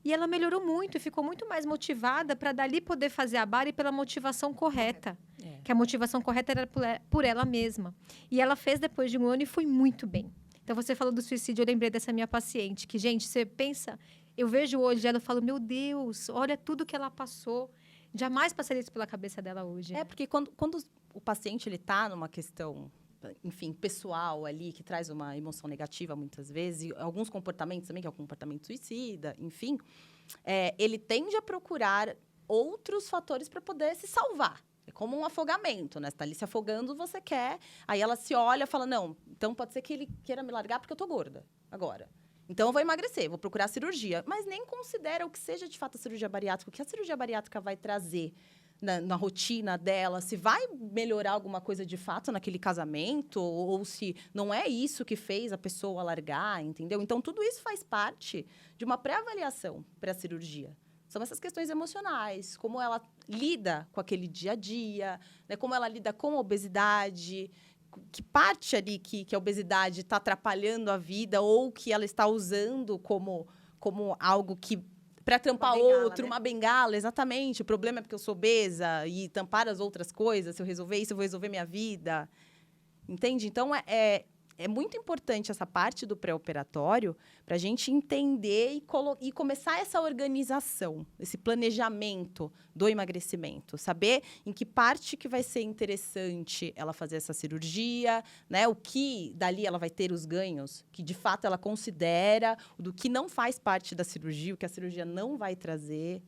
Speaker 4: E ela melhorou muito e ficou muito mais motivada para dali poder fazer a bari pela motivação correta.
Speaker 2: É.
Speaker 4: Que a motivação correta era por ela mesma. E ela fez depois de 1 ano e foi muito bem. Então, você falou do suicídio, eu lembrei dessa minha paciente. Que, gente, você pensa... Eu vejo hoje ela e falo, meu Deus, olha tudo que ela passou. Jamais passaria isso pela cabeça dela hoje.
Speaker 2: É, porque quando o paciente está numa questão, enfim, pessoal ali, que traz uma emoção negativa muitas vezes, e alguns comportamentos também, que é o comportamento suicida, enfim, ele tende a procurar outros fatores para poder se salvar. É como um afogamento, né? Você está ali se afogando, você quer... Aí ela se olha e fala, não, então pode ser que ele queira me largar porque eu tô gorda agora. Então, eu vou emagrecer, vou procurar cirurgia. Mas nem considera o que seja, de fato, a cirurgia bariátrica. O que a cirurgia bariátrica vai trazer na rotina dela, se vai melhorar alguma coisa de fato naquele casamento, ou se não é isso que fez a pessoa largar, entendeu? Então, tudo isso faz parte de uma pré-avaliação para a cirurgia. São essas questões emocionais, como ela lida com aquele dia a dia, né? Como ela lida com a obesidade, que parte ali que a obesidade está atrapalhando a vida ou que ela está usando como algo que para tampar
Speaker 3: Uma bengala,
Speaker 2: outro,
Speaker 3: né?
Speaker 2: uma bengala, exatamente. O problema é porque eu sou obesa e tampar as outras coisas. Se eu resolver isso, eu vou resolver minha vida. Entende? Então, é muito importante essa parte do pré-operatório para a gente entender e começar essa organização, esse planejamento do emagrecimento. Saber em que parte que vai ser interessante ela fazer essa cirurgia, né? O que dali ela vai ter os ganhos, que de fato ela considera, do que não faz parte da cirurgia, o que a cirurgia não vai trazer.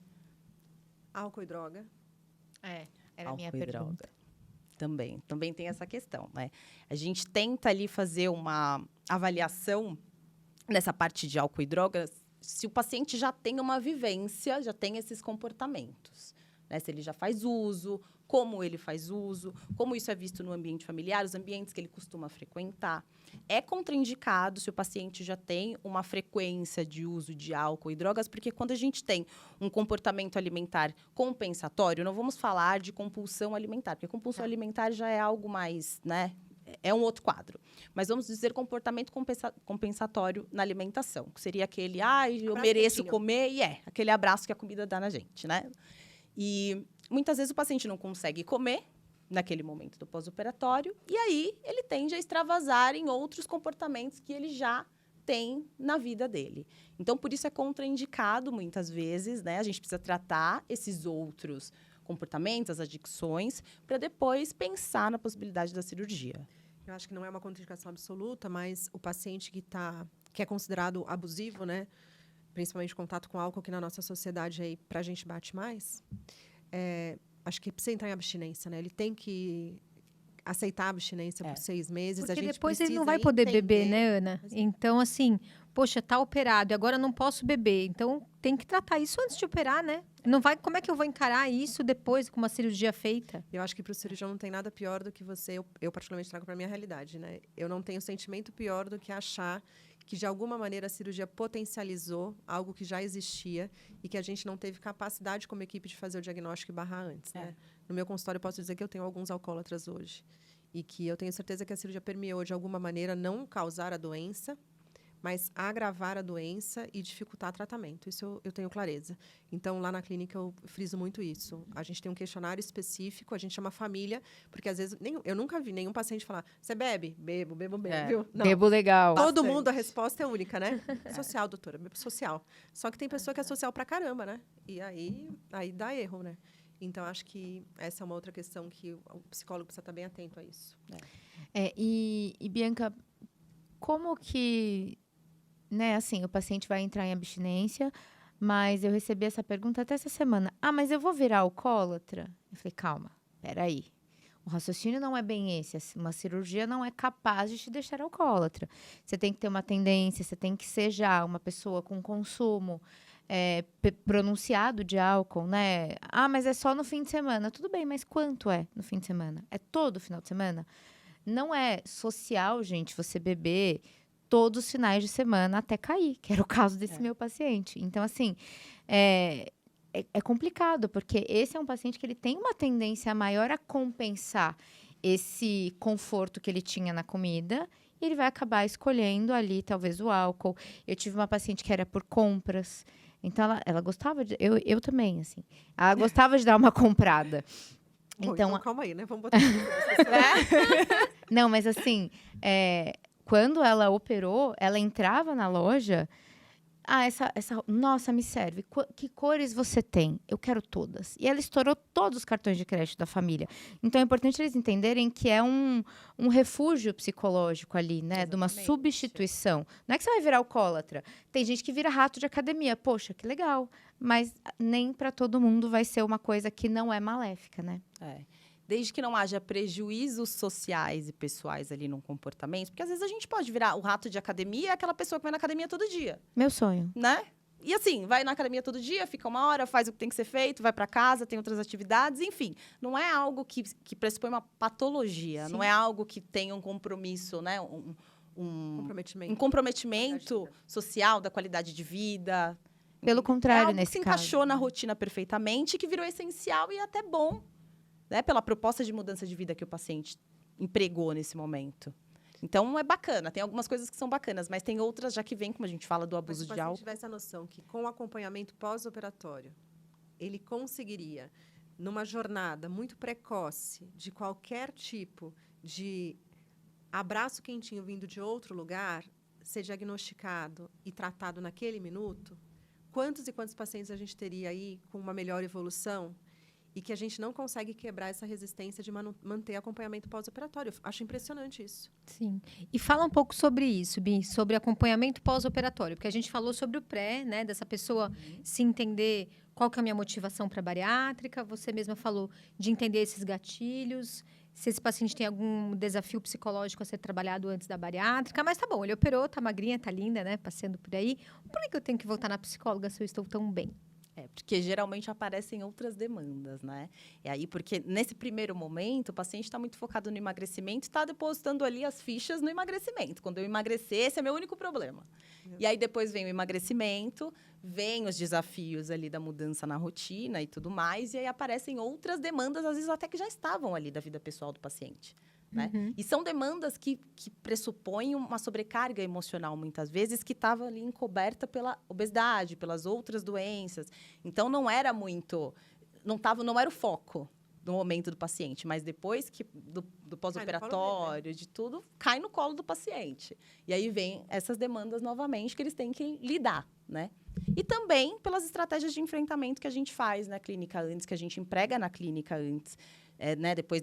Speaker 3: Álcool e droga.
Speaker 1: Era a minha
Speaker 2: Álcool e
Speaker 1: pergunta.
Speaker 2: droga. Também tem essa questão, né? A gente tenta ali fazer uma avaliação nessa parte de álcool e drogas, se o paciente já tem uma vivência, já tem esses comportamentos, né? Se ele já faz uso, como ele faz uso, como isso é visto no ambiente familiar, os ambientes que ele costuma frequentar. É contraindicado se o paciente já tem uma frequência de uso de álcool e drogas, porque quando a gente tem um comportamento alimentar compensatório, não vamos falar de compulsão alimentar, porque compulsão alimentar já é algo mais, né? É um outro quadro. Mas vamos dizer comportamento compensatório na alimentação, que seria aquele, eu
Speaker 3: Abraço
Speaker 2: mereço
Speaker 3: quentinho.
Speaker 2: comer, e aquele abraço que a comida dá na gente, né? E muitas vezes o paciente não consegue comer, naquele momento do pós-operatório, e aí ele tende a extravasar em outros comportamentos que ele já tem na vida dele. Então, por isso é contraindicado muitas vezes, né? A gente precisa tratar esses outros comportamentos, as adicções, para depois pensar na possibilidade da cirurgia.
Speaker 3: Eu acho que não é uma contraindicação absoluta, mas o paciente que é considerado abusivo, né? Principalmente contato com álcool, que na nossa sociedade aí pra gente bate mais, acho que precisa entrar em abstinência, né? Ele tem que aceitar a abstinência por 6 meses.
Speaker 4: Porque
Speaker 3: a gente
Speaker 4: depois ele
Speaker 3: precisa
Speaker 4: não vai poder beber,
Speaker 3: entender.
Speaker 4: né, Ana? Então, assim, poxa, tá operado e agora não posso beber. Então, tem que tratar isso antes de operar, né? Não vai, como é que eu vou encarar isso depois com uma cirurgia feita?
Speaker 3: Eu acho que para o cirurgião não tem nada pior do que você... Eu particularmente trago para minha realidade, né? Eu não tenho sentimento pior do que achar que, de alguma maneira, a cirurgia potencializou algo que já existia e que a gente não teve capacidade como equipe de fazer o diagnóstico e barrar antes, né? No meu consultório, eu posso dizer que eu tenho alguns alcoólatras hoje. E que eu tenho certeza que a cirurgia permeou, de alguma maneira, não causar a doença, mas agravar a doença e dificultar o tratamento. Isso eu tenho clareza. Então, lá na clínica, eu friso muito isso. A gente tem um questionário específico, a gente chama família, porque, às vezes, eu nunca vi nenhum paciente falar, você bebe? Bebo, viu? Não.
Speaker 1: Bebo legal.
Speaker 3: Todo
Speaker 2: Bastante.
Speaker 3: mundo, a resposta é única, né? Social, doutora, bebo social. Só que tem pessoa que é social pra caramba, né? E aí dá erro, né? Então, acho que essa é uma outra questão que o psicólogo precisa estar bem atento a isso.
Speaker 1: E Bianca, como que, né, assim, o paciente vai entrar em abstinência, mas eu recebi essa pergunta até essa semana. Ah, mas eu vou virar alcoólatra? Eu falei, calma, peraí. O raciocínio não é bem esse. Uma cirurgia não é capaz de te deixar alcoólatra. Você tem que ter uma tendência, você tem que ser já uma pessoa com consumo pronunciado de álcool, né? Ah, mas é só no fim de semana. Tudo bem, mas quanto é no fim de semana? É todo final de semana? Não é social, gente, você beber todos os finais de semana até cair, que era o caso desse meu paciente. Então, assim, é complicado, porque esse é um paciente que ele tem uma tendência maior a compensar esse conforto que ele tinha na comida e ele vai acabar escolhendo ali, talvez, o álcool. Eu tive uma paciente que era por compras, então ela gostava de... Eu também, assim. Ela gostava de dar uma comprada.
Speaker 3: Bom,
Speaker 1: Então,
Speaker 3: calma aí, né? Vamos botar...
Speaker 1: Não, mas assim, quando ela operou, ela entrava na loja. Ah, nossa, me serve. Que cores você tem? Eu quero todas. E ela estourou todos os cartões de crédito da família. Então, é importante eles entenderem que é um refúgio psicológico ali, né? De uma
Speaker 2: Exatamente.
Speaker 1: substituição. Não é que você vai virar alcoólatra. Tem gente que vira rato de academia. Poxa, que legal. Mas nem para todo mundo vai ser uma coisa que não é maléfica, né?
Speaker 2: Desde que não haja prejuízos sociais e pessoais ali no comportamento, porque às vezes a gente pode virar o rato de academia, é aquela pessoa que vai na academia todo dia,
Speaker 1: Meu sonho.
Speaker 2: né? E assim, vai na academia todo dia, fica 1 hora, faz o que tem que ser feito, vai para casa, tem outras atividades, enfim. Não é algo que pressupõe uma patologia,
Speaker 3: Sim.
Speaker 2: não é algo que tenha um compromisso, né?
Speaker 3: Comprometimento.
Speaker 2: Um comprometimento social da qualidade de vida.
Speaker 1: Pelo contrário,
Speaker 2: É algo
Speaker 1: nesse
Speaker 2: que se
Speaker 1: caso.
Speaker 2: encaixou na rotina perfeitamente, que virou essencial e até bom, né? Pela proposta de mudança de vida que o paciente empregou nesse momento. Então, é bacana. Tem algumas coisas que são bacanas, mas tem outras já que vem, como a gente fala, do
Speaker 3: Mas
Speaker 2: abuso
Speaker 3: se o
Speaker 2: de
Speaker 3: paciente
Speaker 2: álcool.
Speaker 3: tivesse a noção que, com o acompanhamento pós-operatório, ele conseguiria, numa jornada muito precoce, de qualquer tipo de abraço quentinho vindo de outro lugar, ser diagnosticado e tratado naquele minuto, quantos e quantos pacientes a gente teria aí com uma melhor evolução e que a gente não consegue quebrar essa resistência de manter acompanhamento pós-operatório? Eu acho impressionante isso.
Speaker 4: Sim. E fala um pouco sobre isso, Bi, sobre acompanhamento pós-operatório, porque a gente falou sobre o pré, né, dessa pessoa se entender qual que é a minha motivação para bariátrica, você mesma falou de entender esses gatilhos, se esse paciente tem algum desafio psicológico a ser trabalhado antes da bariátrica, mas tá bom, ele operou, tá magrinha, tá linda, né, passeando por aí. Por que eu tenho que voltar na psicóloga se eu estou tão bem?
Speaker 2: Porque geralmente aparecem outras demandas, né? E aí, porque nesse primeiro momento, o paciente está muito focado no emagrecimento e está depositando ali as fichas no emagrecimento. Quando eu emagrecer, esse é meu único problema. E aí, depois vem o emagrecimento, vem os desafios ali da mudança na rotina e tudo mais, e aí aparecem outras demandas, às vezes até que já estavam ali da vida pessoal do paciente. Né? E são demandas que pressupõem uma sobrecarga emocional, muitas vezes, que estava ali encoberta pela obesidade, pelas outras doenças. Então, não era muito... Não era o foco no momento do paciente, mas depois que do pós-operatório, de tudo, cai no colo do paciente. E aí vem essas demandas novamente que eles têm que lidar, né? E também pelas estratégias de enfrentamento que a gente faz na clínica antes, que a gente emprega na clínica antes, né? Depois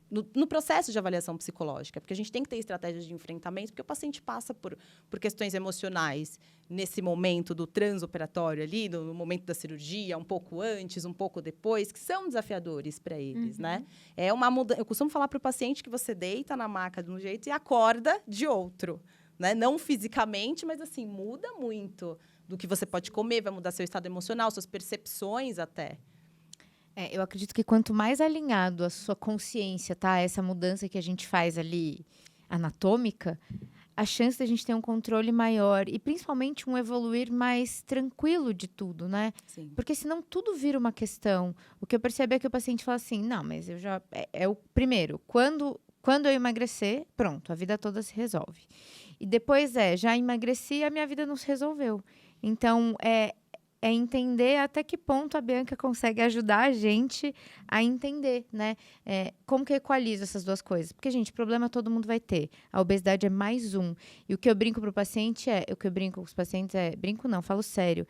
Speaker 2: no processo de avaliação psicológica, porque a gente tem que ter estratégias de enfrentamento, porque o paciente passa por questões emocionais nesse momento do transoperatório ali, no momento da cirurgia, um pouco antes, um pouco depois, que são desafiadores para eles, né? É uma mudança. Eu costumo falar para o paciente que você deita na maca de um jeito e acorda de outro, né? Não fisicamente, mas assim, muda muito do que você pode comer, vai mudar seu estado emocional, suas percepções até.
Speaker 1: Eu acredito que quanto mais alinhado a sua consciência, tá? Essa mudança que a gente faz ali anatômica, a chance da gente ter um controle maior e principalmente um evoluir mais tranquilo de tudo, né?
Speaker 2: Sim.
Speaker 1: Porque senão tudo vira uma questão. O que eu percebo é que o paciente fala assim: não, mas eu já. É o primeiro, quando eu emagrecer, pronto, a vida toda se resolve. E depois já emagreci e a minha vida não se resolveu. Então, é entender até que ponto a Bianca consegue ajudar a gente a entender, né? Como que eu equalizo essas duas coisas. Porque, gente, problema todo mundo vai ter. A obesidade é mais um. E o que eu brinco pro paciente com os pacientes brinco não, falo sério.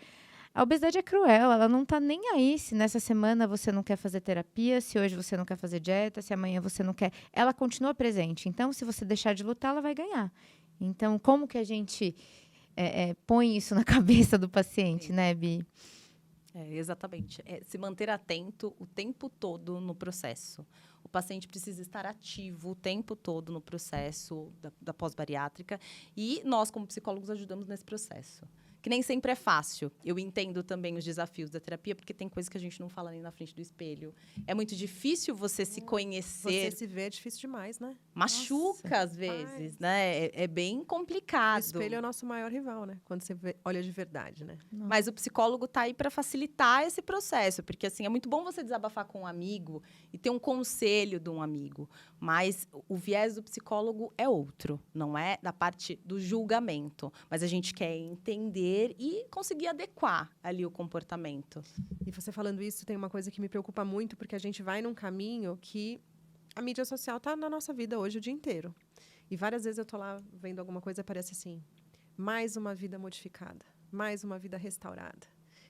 Speaker 1: A obesidade é cruel, ela não tá nem aí se nessa semana você não quer fazer terapia, se hoje você não quer fazer dieta, se amanhã você não quer. Ela continua presente. Então, se você deixar de lutar, ela vai ganhar. Então, como que a gente põe isso na cabeça do paciente, né, Bi?
Speaker 2: Exatamente. Se manter atento o tempo todo no processo. O paciente precisa estar ativo o tempo todo no processo da pós-bariátrica e nós, como psicólogos, ajudamos nesse processo. Que nem sempre é fácil. Eu entendo também os desafios da terapia, porque tem coisas que a gente não fala nem na frente do espelho. É muito difícil você se conhecer.
Speaker 3: Você se vê é difícil demais, né?
Speaker 2: Machuca,
Speaker 3: Nossa,
Speaker 2: às vezes, né? É bem complicado.
Speaker 3: O espelho é o nosso maior rival, né? Quando você olha de verdade, né?
Speaker 2: Mas o psicólogo está aí para facilitar esse processo, porque assim é muito bom você desabafar com um amigo e ter um conselho de um amigo, mas o viés do psicólogo é outro, não é da parte do julgamento, mas a gente quer entender e conseguir adequar ali o comportamento.
Speaker 3: E você falando isso, tem uma coisa que me preocupa muito, porque a gente vai num caminho que a mídia social está na nossa vida hoje o dia inteiro. E várias vezes eu tô lá vendo alguma coisa e aparece assim: mais uma vida modificada, mais uma vida restaurada.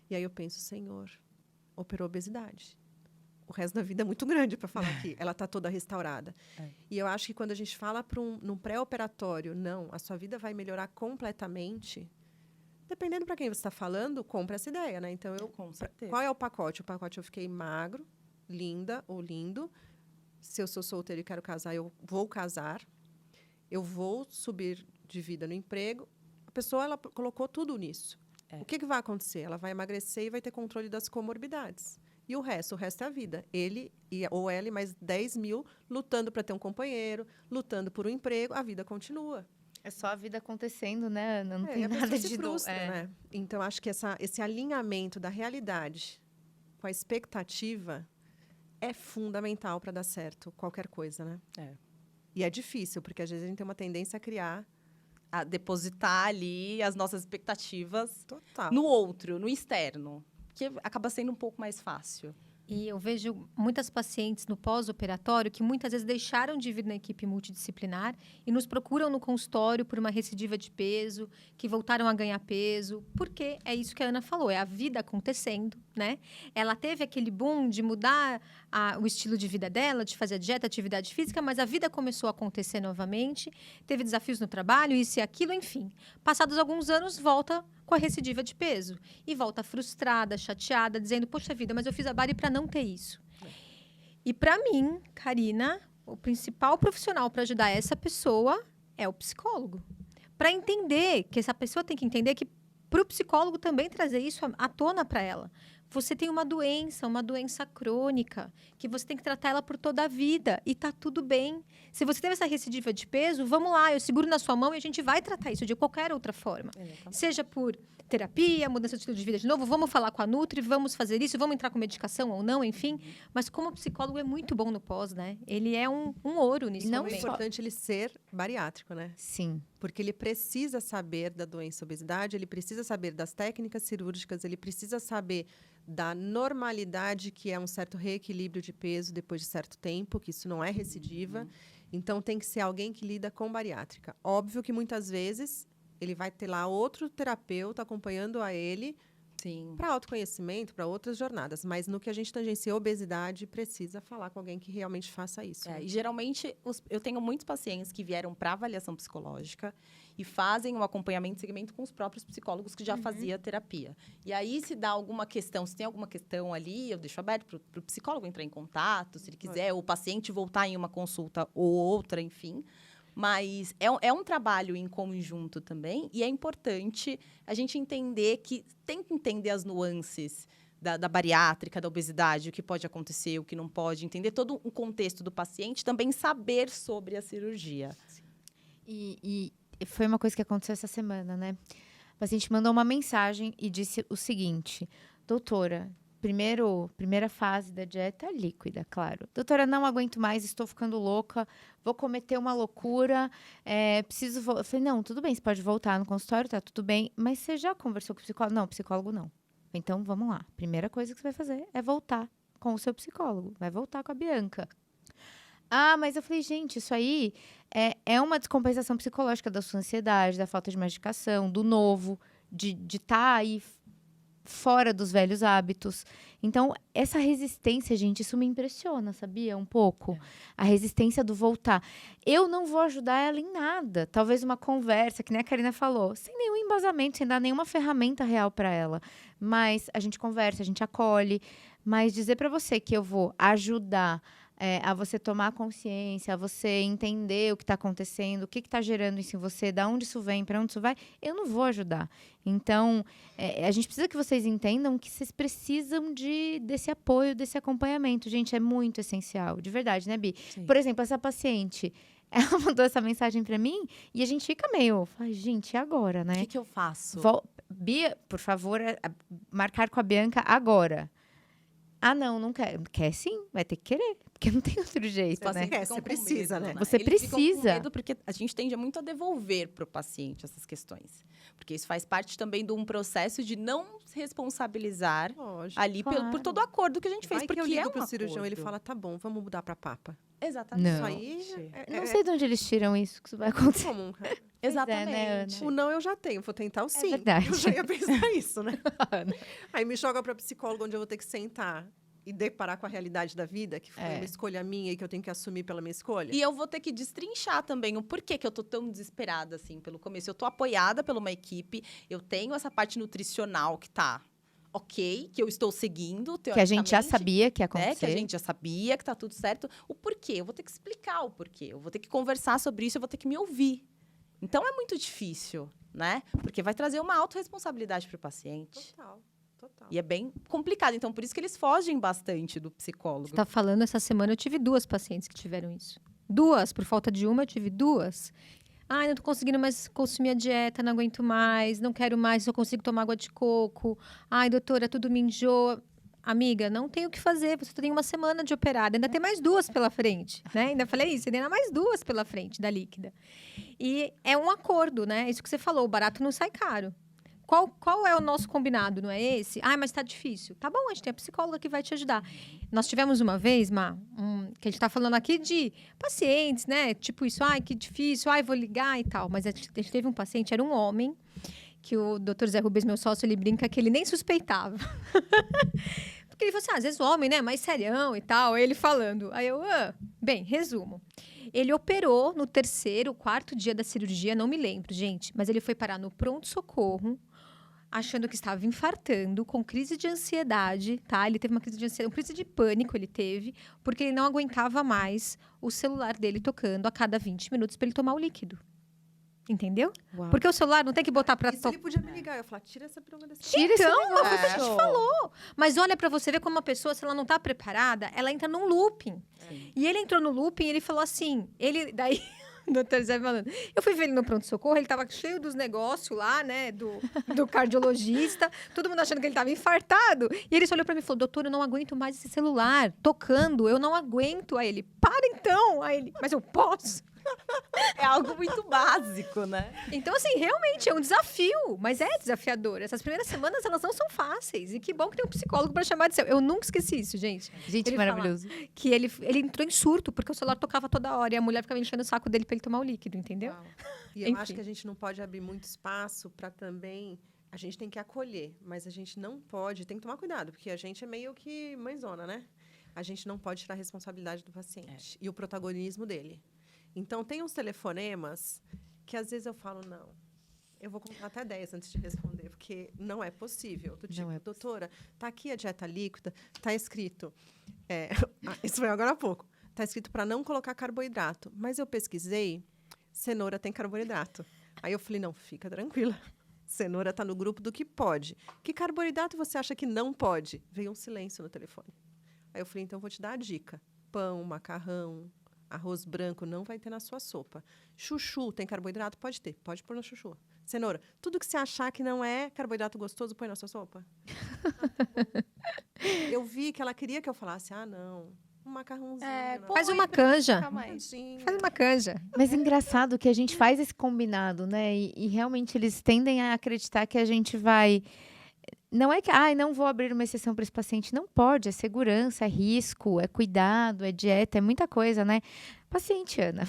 Speaker 3: E aí eu penso: Senhor, operou obesidade. O resto da vida é muito grande para falar que ela está toda restaurada. E eu acho que quando a gente fala num pré-operatório, não, a sua vida vai melhorar completamente. Dependendo para quem você está falando, compra essa ideia, né? Então,
Speaker 2: Com certeza.
Speaker 3: qual é o pacote? O pacote: eu fiquei magro, linda ou lindo. Se eu sou solteiro e quero casar, eu vou casar. Eu vou subir de vida no emprego. A pessoa, ela colocou tudo nisso. O que vai acontecer? Ela vai emagrecer e vai ter controle das comorbidades. E o resto é a vida. Ele ou ela e mais 10 mil lutando para ter um companheiro, lutando por um emprego, a vida continua.
Speaker 1: É só a vida acontecendo, né? Não tem
Speaker 3: a
Speaker 1: nada
Speaker 3: pessoa se
Speaker 1: de
Speaker 3: frustra, né? Então, acho que esse alinhamento da realidade com a expectativa é fundamental para dar certo qualquer coisa, né? E é difícil, porque às vezes a gente tem uma tendência a
Speaker 2: depositar ali as nossas expectativas
Speaker 3: total
Speaker 2: no outro, no externo, que acaba sendo um pouco mais fácil.
Speaker 4: E eu vejo muitas pacientes no pós-operatório que muitas vezes deixaram de vir na equipe multidisciplinar e nos procuram no consultório por uma recidiva de peso, que voltaram a ganhar peso, porque é isso que a Ana falou, é a vida acontecendo, né? Ela teve aquele boom de mudar o estilo de vida dela, de fazer dieta, atividade física, mas a vida começou a acontecer novamente, teve desafios no trabalho, isso e aquilo, enfim. Passados alguns anos, volta com a recidiva de peso. E volta frustrada, chateada, dizendo: poxa vida, mas eu fiz a bari para não ter isso. E para mim, Karina, o principal profissional para ajudar essa pessoa é o psicólogo. Para entender, que essa pessoa tem que entender que para o psicólogo também trazer isso à tona para ela. Você tem uma doença crônica, que você tem que tratar ela por toda a vida. E tá tudo bem. Se você teve essa recidiva de peso, vamos lá, eu seguro na sua mão e a gente vai tratar isso de qualquer outra forma. Seja por terapia, mudança de estilo de vida de novo, vamos falar com a Nutri, vamos fazer isso, vamos entrar com medicação ou não, enfim. Mas como psicólogo é muito bom no pós, né? Ele é um ouro nisso.
Speaker 3: Não é importante ele ser bariátrico, né?
Speaker 1: Sim.
Speaker 3: Porque ele precisa saber da doença obesidade, ele precisa saber das técnicas cirúrgicas, ele precisa saber da normalidade, que é um certo reequilíbrio de peso depois de certo tempo, que isso não é recidiva. Então, tem que ser alguém que lida com bariátrica. Óbvio que, muitas vezes, ele vai ter lá outro terapeuta acompanhando a ele
Speaker 2: Sim.
Speaker 3: para autoconhecimento, para outras jornadas. Mas no que a gente tangencia obesidade, precisa falar com alguém que realmente faça isso.
Speaker 2: E geralmente, eu tenho muitos pacientes que vieram para avaliação psicológica e fazem um acompanhamento de segmento com os próprios psicólogos que já fazia terapia. E aí, se dá alguma questão, se tem alguma questão ali, eu deixo aberto para o psicólogo entrar em contato, se ele quiser, ou o paciente voltar em uma consulta ou outra, enfim. Mas é um trabalho em conjunto também, e é importante a gente entender que tem que entender as nuances da bariátrica, da obesidade, o que pode acontecer, o que não pode, entender todo o contexto do paciente, também saber sobre a cirurgia.
Speaker 1: E foi uma coisa que aconteceu essa semana, né? O paciente mandou uma mensagem e disse o seguinte: doutora, primeira fase da dieta líquida, claro. Doutora, não aguento mais, estou ficando louca, vou cometer uma loucura, preciso... Eu falei, não, tudo bem, você pode voltar no consultório, tá tudo bem, mas você já conversou com o psicólogo? Não, psicólogo não. Então, vamos lá. Primeira coisa que você vai fazer é voltar com o seu psicólogo, vai voltar com a Bianca. Ah, mas eu falei, gente, isso aí é uma descompensação psicológica da sua ansiedade, da falta de medicação, do novo, de estar aí fora dos velhos hábitos. Então, essa resistência, gente, isso me impressiona, sabia? Um pouco. A resistência do voltar. Eu não vou ajudar ela em nada. Talvez uma conversa, que nem a Karina falou, sem nenhum embasamento, sem dar nenhuma ferramenta real para ela. Mas a gente conversa, a gente acolhe. Mas dizer para você que eu vou ajudar a você tomar consciência, a você entender o que está acontecendo, o que está gerando isso em você, de onde isso vem, para onde isso vai, eu não vou ajudar. Então, a gente precisa que vocês entendam que vocês precisam desse apoio, desse acompanhamento. Gente, é muito essencial, de verdade, né, Bi?
Speaker 2: Sim.
Speaker 1: Por exemplo, essa paciente, ela mandou essa mensagem para mim e a gente fica meio, fala, gente, e agora, né?
Speaker 2: O que eu faço?
Speaker 1: Bia, por favor, marcar com a Bianca agora. Ah, não quer. Quer sim, vai ter que querer. Porque não tem outro jeito,
Speaker 2: Os
Speaker 1: né?
Speaker 2: pacientes
Speaker 3: Você
Speaker 2: ficam com
Speaker 3: precisa,
Speaker 2: medo,
Speaker 3: né?
Speaker 1: Você
Speaker 2: Eles ficam com
Speaker 1: precisa.
Speaker 2: medo porque a gente tende muito a devolver para o paciente essas questões. Porque isso faz parte também de um processo de não se responsabilizar
Speaker 3: Lógico.
Speaker 2: ali
Speaker 1: Claro.
Speaker 2: por todo o acordo que a gente fez.
Speaker 3: Vai
Speaker 2: Porque
Speaker 3: que eu ligo
Speaker 2: um
Speaker 3: pro cirurgião, ele
Speaker 2: acordo.
Speaker 3: fala, tá bom, vamos mudar pra papa.
Speaker 2: Exatamente.
Speaker 1: Não.
Speaker 3: Isso aí
Speaker 1: Não sei de onde eles tiram isso, que isso vai acontecer.
Speaker 3: comum.
Speaker 2: Exatamente.
Speaker 1: né, Ana?
Speaker 3: O não eu já tenho, vou tentar o sim.
Speaker 1: verdade.
Speaker 3: Eu já ia pensar isso, né? Aí me joga pra psicólogo, onde eu vou ter que sentar e deparar com a realidade da vida, que foi uma escolha minha e que eu tenho que assumir pela minha escolha.
Speaker 2: E eu vou ter que destrinchar também o porquê que eu tô tão desesperada, assim, pelo começo. Eu tô apoiada por uma equipe, eu tenho essa parte nutricional que tá ok, que eu estou seguindo,
Speaker 1: Que a gente já
Speaker 2: teoricamente,
Speaker 1: sabia que ia
Speaker 2: né,
Speaker 1: acontecer.
Speaker 2: que a gente já sabia que tá tudo certo. O porquê? Eu vou ter que explicar o porquê. Eu vou ter que conversar sobre isso, eu vou ter que me ouvir. Então, é muito difícil, né? Porque vai trazer uma autorresponsabilidade para o paciente.
Speaker 3: Total.
Speaker 2: E é bem complicado. Então, por isso que eles fogem bastante do psicólogo.
Speaker 4: Você tá falando, essa semana eu tive 2 pacientes que tiveram isso. 2, por falta de uma, eu tive 2. Ai, não tô conseguindo mais consumir a dieta, não aguento mais, não quero mais, só consigo tomar água de coco. Ai, doutora, tudo me enjoa. Amiga, não tem o que fazer, você tem uma semana de operada, ainda tem mais 2 pela frente, né? Ainda falei isso, ainda mais 2 pela frente da líquida. E é um acordo, né? Isso que você falou, o barato não sai caro. Qual é o nosso combinado, não é esse? Ah, mas tá difícil. Tá bom, a gente tem a psicóloga que vai te ajudar. Nós tivemos uma vez, que a gente tá falando aqui de pacientes, né? Tipo isso, ai, que difícil, ai, vou ligar e tal. Mas a gente teve um paciente, era um homem, que o doutor Zé Rubens, meu sócio, ele brinca que ele nem suspeitava. Porque ele falou assim, às vezes o homem, né, mais serião e tal. Aí ele falando. Aí eu, bem, resumo. Ele operou no 3º, 4º dia da cirurgia, não me lembro, gente. Mas ele foi parar no pronto-socorro, achando que estava infartando, com crise de ansiedade, tá? Ele teve uma crise de ansiedade, uma crise de pânico ele teve, porque ele não aguentava mais o celular dele tocando a cada 20 minutos para ele tomar o líquido. Entendeu?
Speaker 1: Uau.
Speaker 4: Porque o celular não tem que botar para
Speaker 3: Isso
Speaker 4: tocar.
Speaker 3: ele podia me ligar. Eu falar, tira essa bronca desse
Speaker 1: Tira esse
Speaker 4: Então, mas foi o que a
Speaker 1: negócio.
Speaker 4: gente falou. Mas olha pra você ver como uma pessoa, se ela não tá preparada, ela entra num looping.
Speaker 2: Sim.
Speaker 4: E ele entrou no looping e ele falou assim, daí, o doutor Zé falando, eu fui ver ele no pronto-socorro, ele tava cheio dos negócios lá, né, do cardiologista, todo mundo achando que ele tava infartado. E ele só olhou pra mim e falou, doutor, eu não aguento mais esse celular, tocando, eu não aguento. Aí ele, para então. Aí ele, mas eu posso?
Speaker 2: É algo muito básico, né?
Speaker 4: Então, assim, realmente é um desafio, mas é desafiador. Essas primeiras semanas, elas não são fáceis. E que bom que tem um psicólogo para chamar de seu. Eu nunca esqueci isso, gente.
Speaker 1: Gente,
Speaker 4: Ele
Speaker 1: maravilhoso.
Speaker 4: Que ele entrou em surto, porque o celular tocava toda hora. E a mulher ficava enchendo o saco dele para ele tomar o líquido, entendeu?
Speaker 3: Uau. E eu
Speaker 4: Enfim.
Speaker 3: acho que a gente não pode abrir muito espaço para também. A gente tem que acolher, mas a gente não pode. Tem que tomar cuidado, porque a gente é meio que mãezona, né? A gente não pode tirar a responsabilidade do paciente e o protagonismo dele. Então, tem uns telefonemas que às vezes eu falo, não, eu vou contar até 10 antes de responder, porque não é possível. Do tipo, doutora, tá aqui a dieta líquida, tá escrito. Isso foi agora há pouco. Tá escrito para não colocar carboidrato. Mas eu pesquisei, cenoura tem carboidrato. Aí eu falei, não, fica tranquila. Cenoura está no grupo do que pode. Que carboidrato você acha que não pode? Veio um silêncio no telefone. Aí eu falei, então eu vou te dar a dica. Pão, macarrão, arroz branco não vai ter na sua sopa. Chuchu tem carboidrato? Pode ter, pode pôr no chuchu. Cenoura, tudo que você achar que não é carboidrato gostoso, põe na sua sopa. Eu vi que ela queria que eu falasse, não, um macarrãozinho.
Speaker 4: Faz uma canja.
Speaker 3: Faz
Speaker 4: uma canja.
Speaker 1: Mas engraçado que a gente faz esse combinado, né? E realmente eles tendem a acreditar que a gente vai... Não é que, não vou abrir uma exceção para esse paciente. Não pode, é segurança, é risco, é cuidado, é dieta, é muita coisa, né? Paciente, Ana,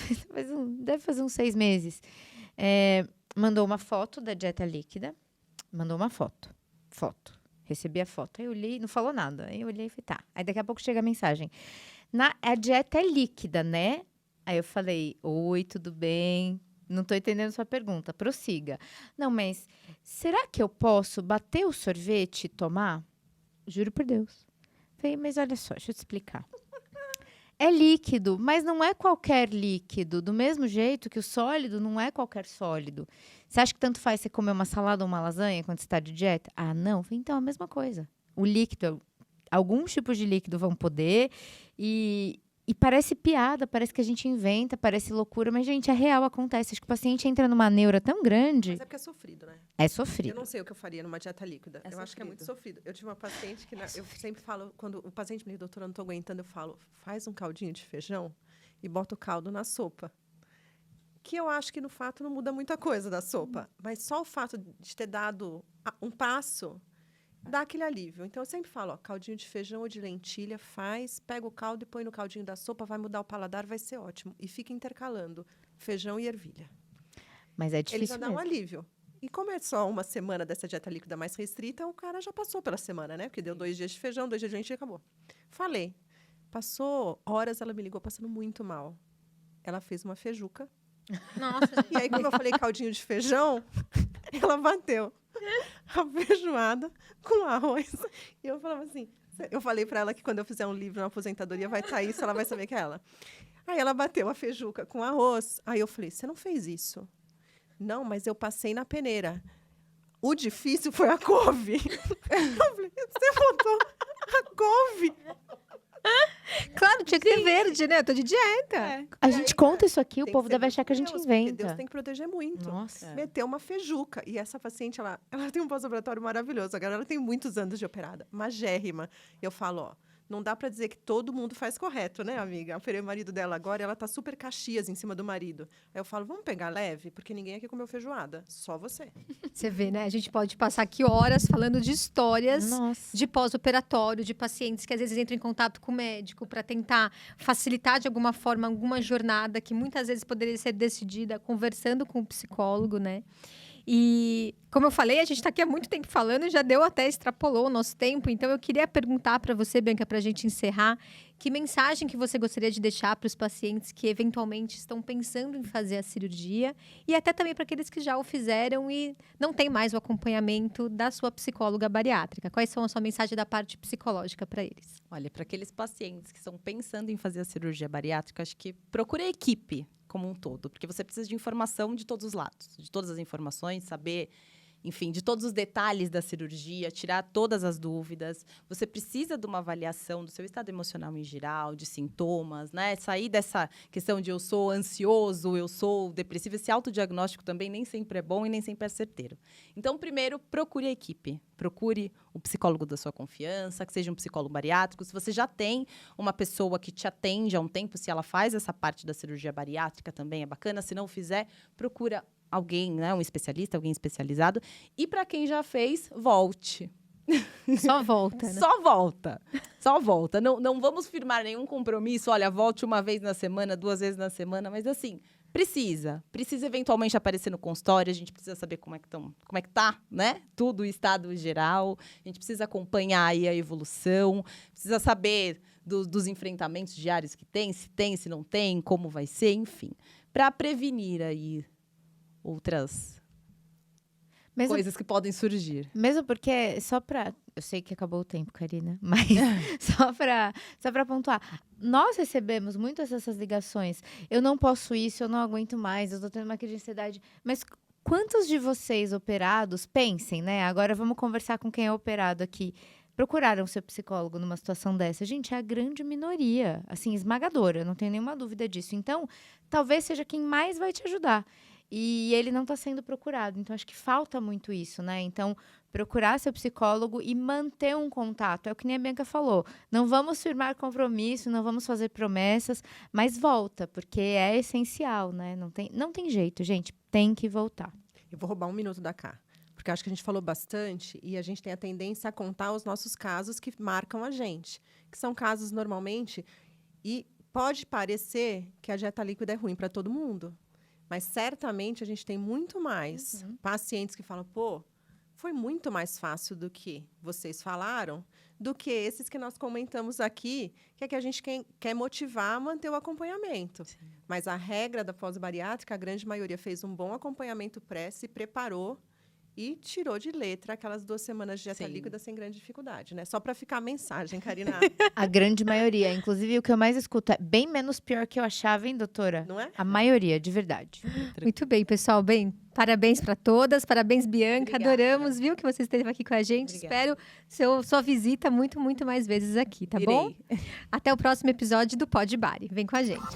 Speaker 1: deve fazer uns 6 meses. Mandou uma foto da dieta líquida. Mandou uma foto. Recebi a foto. Aí eu olhei, não falou nada. Aí eu olhei e falei, tá. Aí daqui a pouco chega a mensagem. A dieta é líquida, né? Aí eu falei, oi, tudo bem? Não tô entendendo sua pergunta. Prossiga. Não, mas será que eu posso bater o sorvete e tomar? Juro por Deus. Falei, mas olha só, deixa eu te explicar. É líquido, mas não é qualquer líquido. Do mesmo jeito que o sólido não é qualquer sólido. Você acha que tanto faz você comer uma salada ou uma lasanha quando você está de dieta? Não. Falei, então, é a mesma coisa. O líquido, alguns tipos de líquido vão poder e parece piada, parece que a gente inventa, parece loucura, mas, gente, é real, acontece. Acho que o paciente entra numa neura tão grande.
Speaker 3: Mas é porque é sofrido, né?
Speaker 1: É sofrido.
Speaker 3: Eu não sei o que eu faria numa dieta líquida. Eu acho que é muito sofrido. Eu tive uma paciente que... Eu sempre falo, quando o paciente me diz, doutora, eu não estou aguentando, eu falo, faz um caldinho de feijão e bota o caldo na sopa. Que eu acho que, no fato, não muda muita coisa da sopa. Mas só o fato de ter dado um passo... dá aquele alívio. Então, eu sempre falo, caldinho de feijão ou de lentilha, pega o caldo e põe no caldinho da sopa, vai mudar o paladar, vai ser ótimo. E fica intercalando feijão e ervilha.
Speaker 1: Mas é difícil
Speaker 3: Ele já dá um
Speaker 1: mesmo.
Speaker 3: alívio. E como é só uma semana dessa dieta líquida mais restrita, o cara já passou pela semana, né? Porque deu 2 dias de feijão, 2 dias de lentilha e acabou. Falei. Passou horas, ela me ligou passando muito mal. Ela fez uma feijuca.
Speaker 4: Nossa,
Speaker 3: E aí, como eu falei caldinho de feijão, ela bateu a feijoada com arroz. E eu falava assim, eu falei para ela que quando eu fizer um livro na aposentadoria vai estar isso, ela vai saber que é ela. Aí ela bateu a feijuca com arroz. Aí eu falei, você não fez isso? Não, mas eu passei na peneira. O difícil foi a couve. Eu falei, você botou a couve?
Speaker 4: claro, tinha que ter verde, né? Eu tô de dieta.
Speaker 1: A gente conta isso aqui, o
Speaker 3: Tem
Speaker 1: povo
Speaker 3: que ser
Speaker 1: deve achar que a gente
Speaker 3: Deus, porque Deus
Speaker 1: inventa.
Speaker 3: tem que proteger muito.
Speaker 1: Nossa.
Speaker 3: Meteu uma feijuca. E essa paciente, ela tem um pós-operatório maravilhoso. Agora ela tem muitos anos de operada. Magérrima. Eu falo, não dá pra dizer que todo mundo faz correto, né, amiga? Eu operei o marido dela agora e ela tá super caxias em cima do marido. Aí eu falo, vamos pegar leve? Porque ninguém aqui comeu feijoada. Só você.
Speaker 4: Você vê, né? A gente pode passar aqui horas falando de histórias
Speaker 1: Nossa.
Speaker 4: de pós-operatório, de pacientes que às vezes entram em contato com o médico para tentar facilitar de alguma forma alguma jornada que muitas vezes poderia ser decidida conversando com o psicólogo, né? E, como eu falei, a gente está aqui há muito tempo falando e já deu até, extrapolou o nosso tempo. Então, eu queria perguntar para você, Bianca, para a gente encerrar, que mensagem que você gostaria de deixar para os pacientes que eventualmente estão pensando em fazer a cirurgia e até também para aqueles que já o fizeram e não têm mais o acompanhamento da sua psicóloga bariátrica. Quais são a sua mensagem da parte psicológica para eles?
Speaker 2: Olha, para aqueles pacientes que estão pensando em fazer a cirurgia bariátrica, acho que procure a equipe como um todo, porque você precisa de informação de todos os lados, de todas as informações, saber enfim, de todos os detalhes da cirurgia, tirar todas as dúvidas. Você precisa de uma avaliação do seu estado emocional em geral, de sintomas, né? Sair dessa questão de eu sou ansioso, eu sou depressivo. Esse autodiagnóstico também nem sempre é bom e nem sempre é certeiro. Então, primeiro, procure a equipe. Procure o psicólogo da sua confiança, que seja um psicólogo bariátrico. Se você já tem uma pessoa que te atende há um tempo, se ela faz essa parte da cirurgia bariátrica também é bacana. Se não fizer, procura alguém, né, um especialista, alguém especializado. E para quem já fez, volte.
Speaker 4: Só volta, né?
Speaker 2: Só volta. Só volta. Não vamos firmar nenhum compromisso. Olha, volte uma vez na semana, 2 vezes na semana. Mas, assim, precisa eventualmente aparecer no consultório. A gente precisa saber como é que tá, né? Tudo, o estado geral. A gente precisa acompanhar aí a evolução. Precisa saber dos enfrentamentos diários que tem, se não tem, como vai ser, enfim. Para prevenir aí outras coisas que podem surgir.
Speaker 1: Mesmo porque, eu sei que acabou o tempo, Karina, mas só pra pontuar. Nós recebemos muitas dessas ligações. Eu não posso isso, eu não aguento mais, eu tô tendo uma crise de ansiedade. Mas quantos de vocês operados, pensem, né? Agora vamos conversar com quem é operado aqui. Procuraram seu psicólogo numa situação dessa? Gente, é a grande minoria, assim, esmagadora, não tenho nenhuma dúvida disso. Então, talvez seja quem mais vai te ajudar. E ele não está sendo procurado. Então, acho que falta muito isso, né? Então, procurar seu psicólogo e manter um contato. É o que nem a Bianca falou. Não vamos firmar compromisso, não vamos fazer promessas, mas volta, porque é essencial, né? Não tem jeito, gente. Tem que voltar.
Speaker 3: Eu vou roubar 1 minuto da Cá, porque acho que a gente falou bastante e a gente tem a tendência a contar os nossos casos que marcam a gente, que são casos normalmente, e pode parecer que a dieta líquida é ruim para todo mundo. Mas, certamente, a gente tem muito mais pacientes que falam, pô, foi muito mais fácil do que vocês falaram, do que esses que nós comentamos aqui, que é que a gente quer motivar a manter o acompanhamento. Sim. Mas a regra da pós-bariátrica, a grande maioria fez um bom acompanhamento pré, se preparou e tirou de letra aquelas 2 semanas de dieta líquida sem grande dificuldade, né? Só para ficar a mensagem, Karina.
Speaker 1: A grande maioria. Inclusive, o que eu mais escuto é bem menos pior que eu achava, hein, doutora?
Speaker 3: Não é?
Speaker 1: A maioria, de verdade.
Speaker 4: Muito bem, pessoal. Bem, parabéns para todas. Parabéns, Bianca.
Speaker 2: Obrigada.
Speaker 4: Adoramos, viu, que você esteve aqui com a gente.
Speaker 2: Obrigada.
Speaker 4: Espero sua visita muito, muito mais vezes aqui, tá bom? Até o próximo episódio do Pod Bari. Vem com a gente.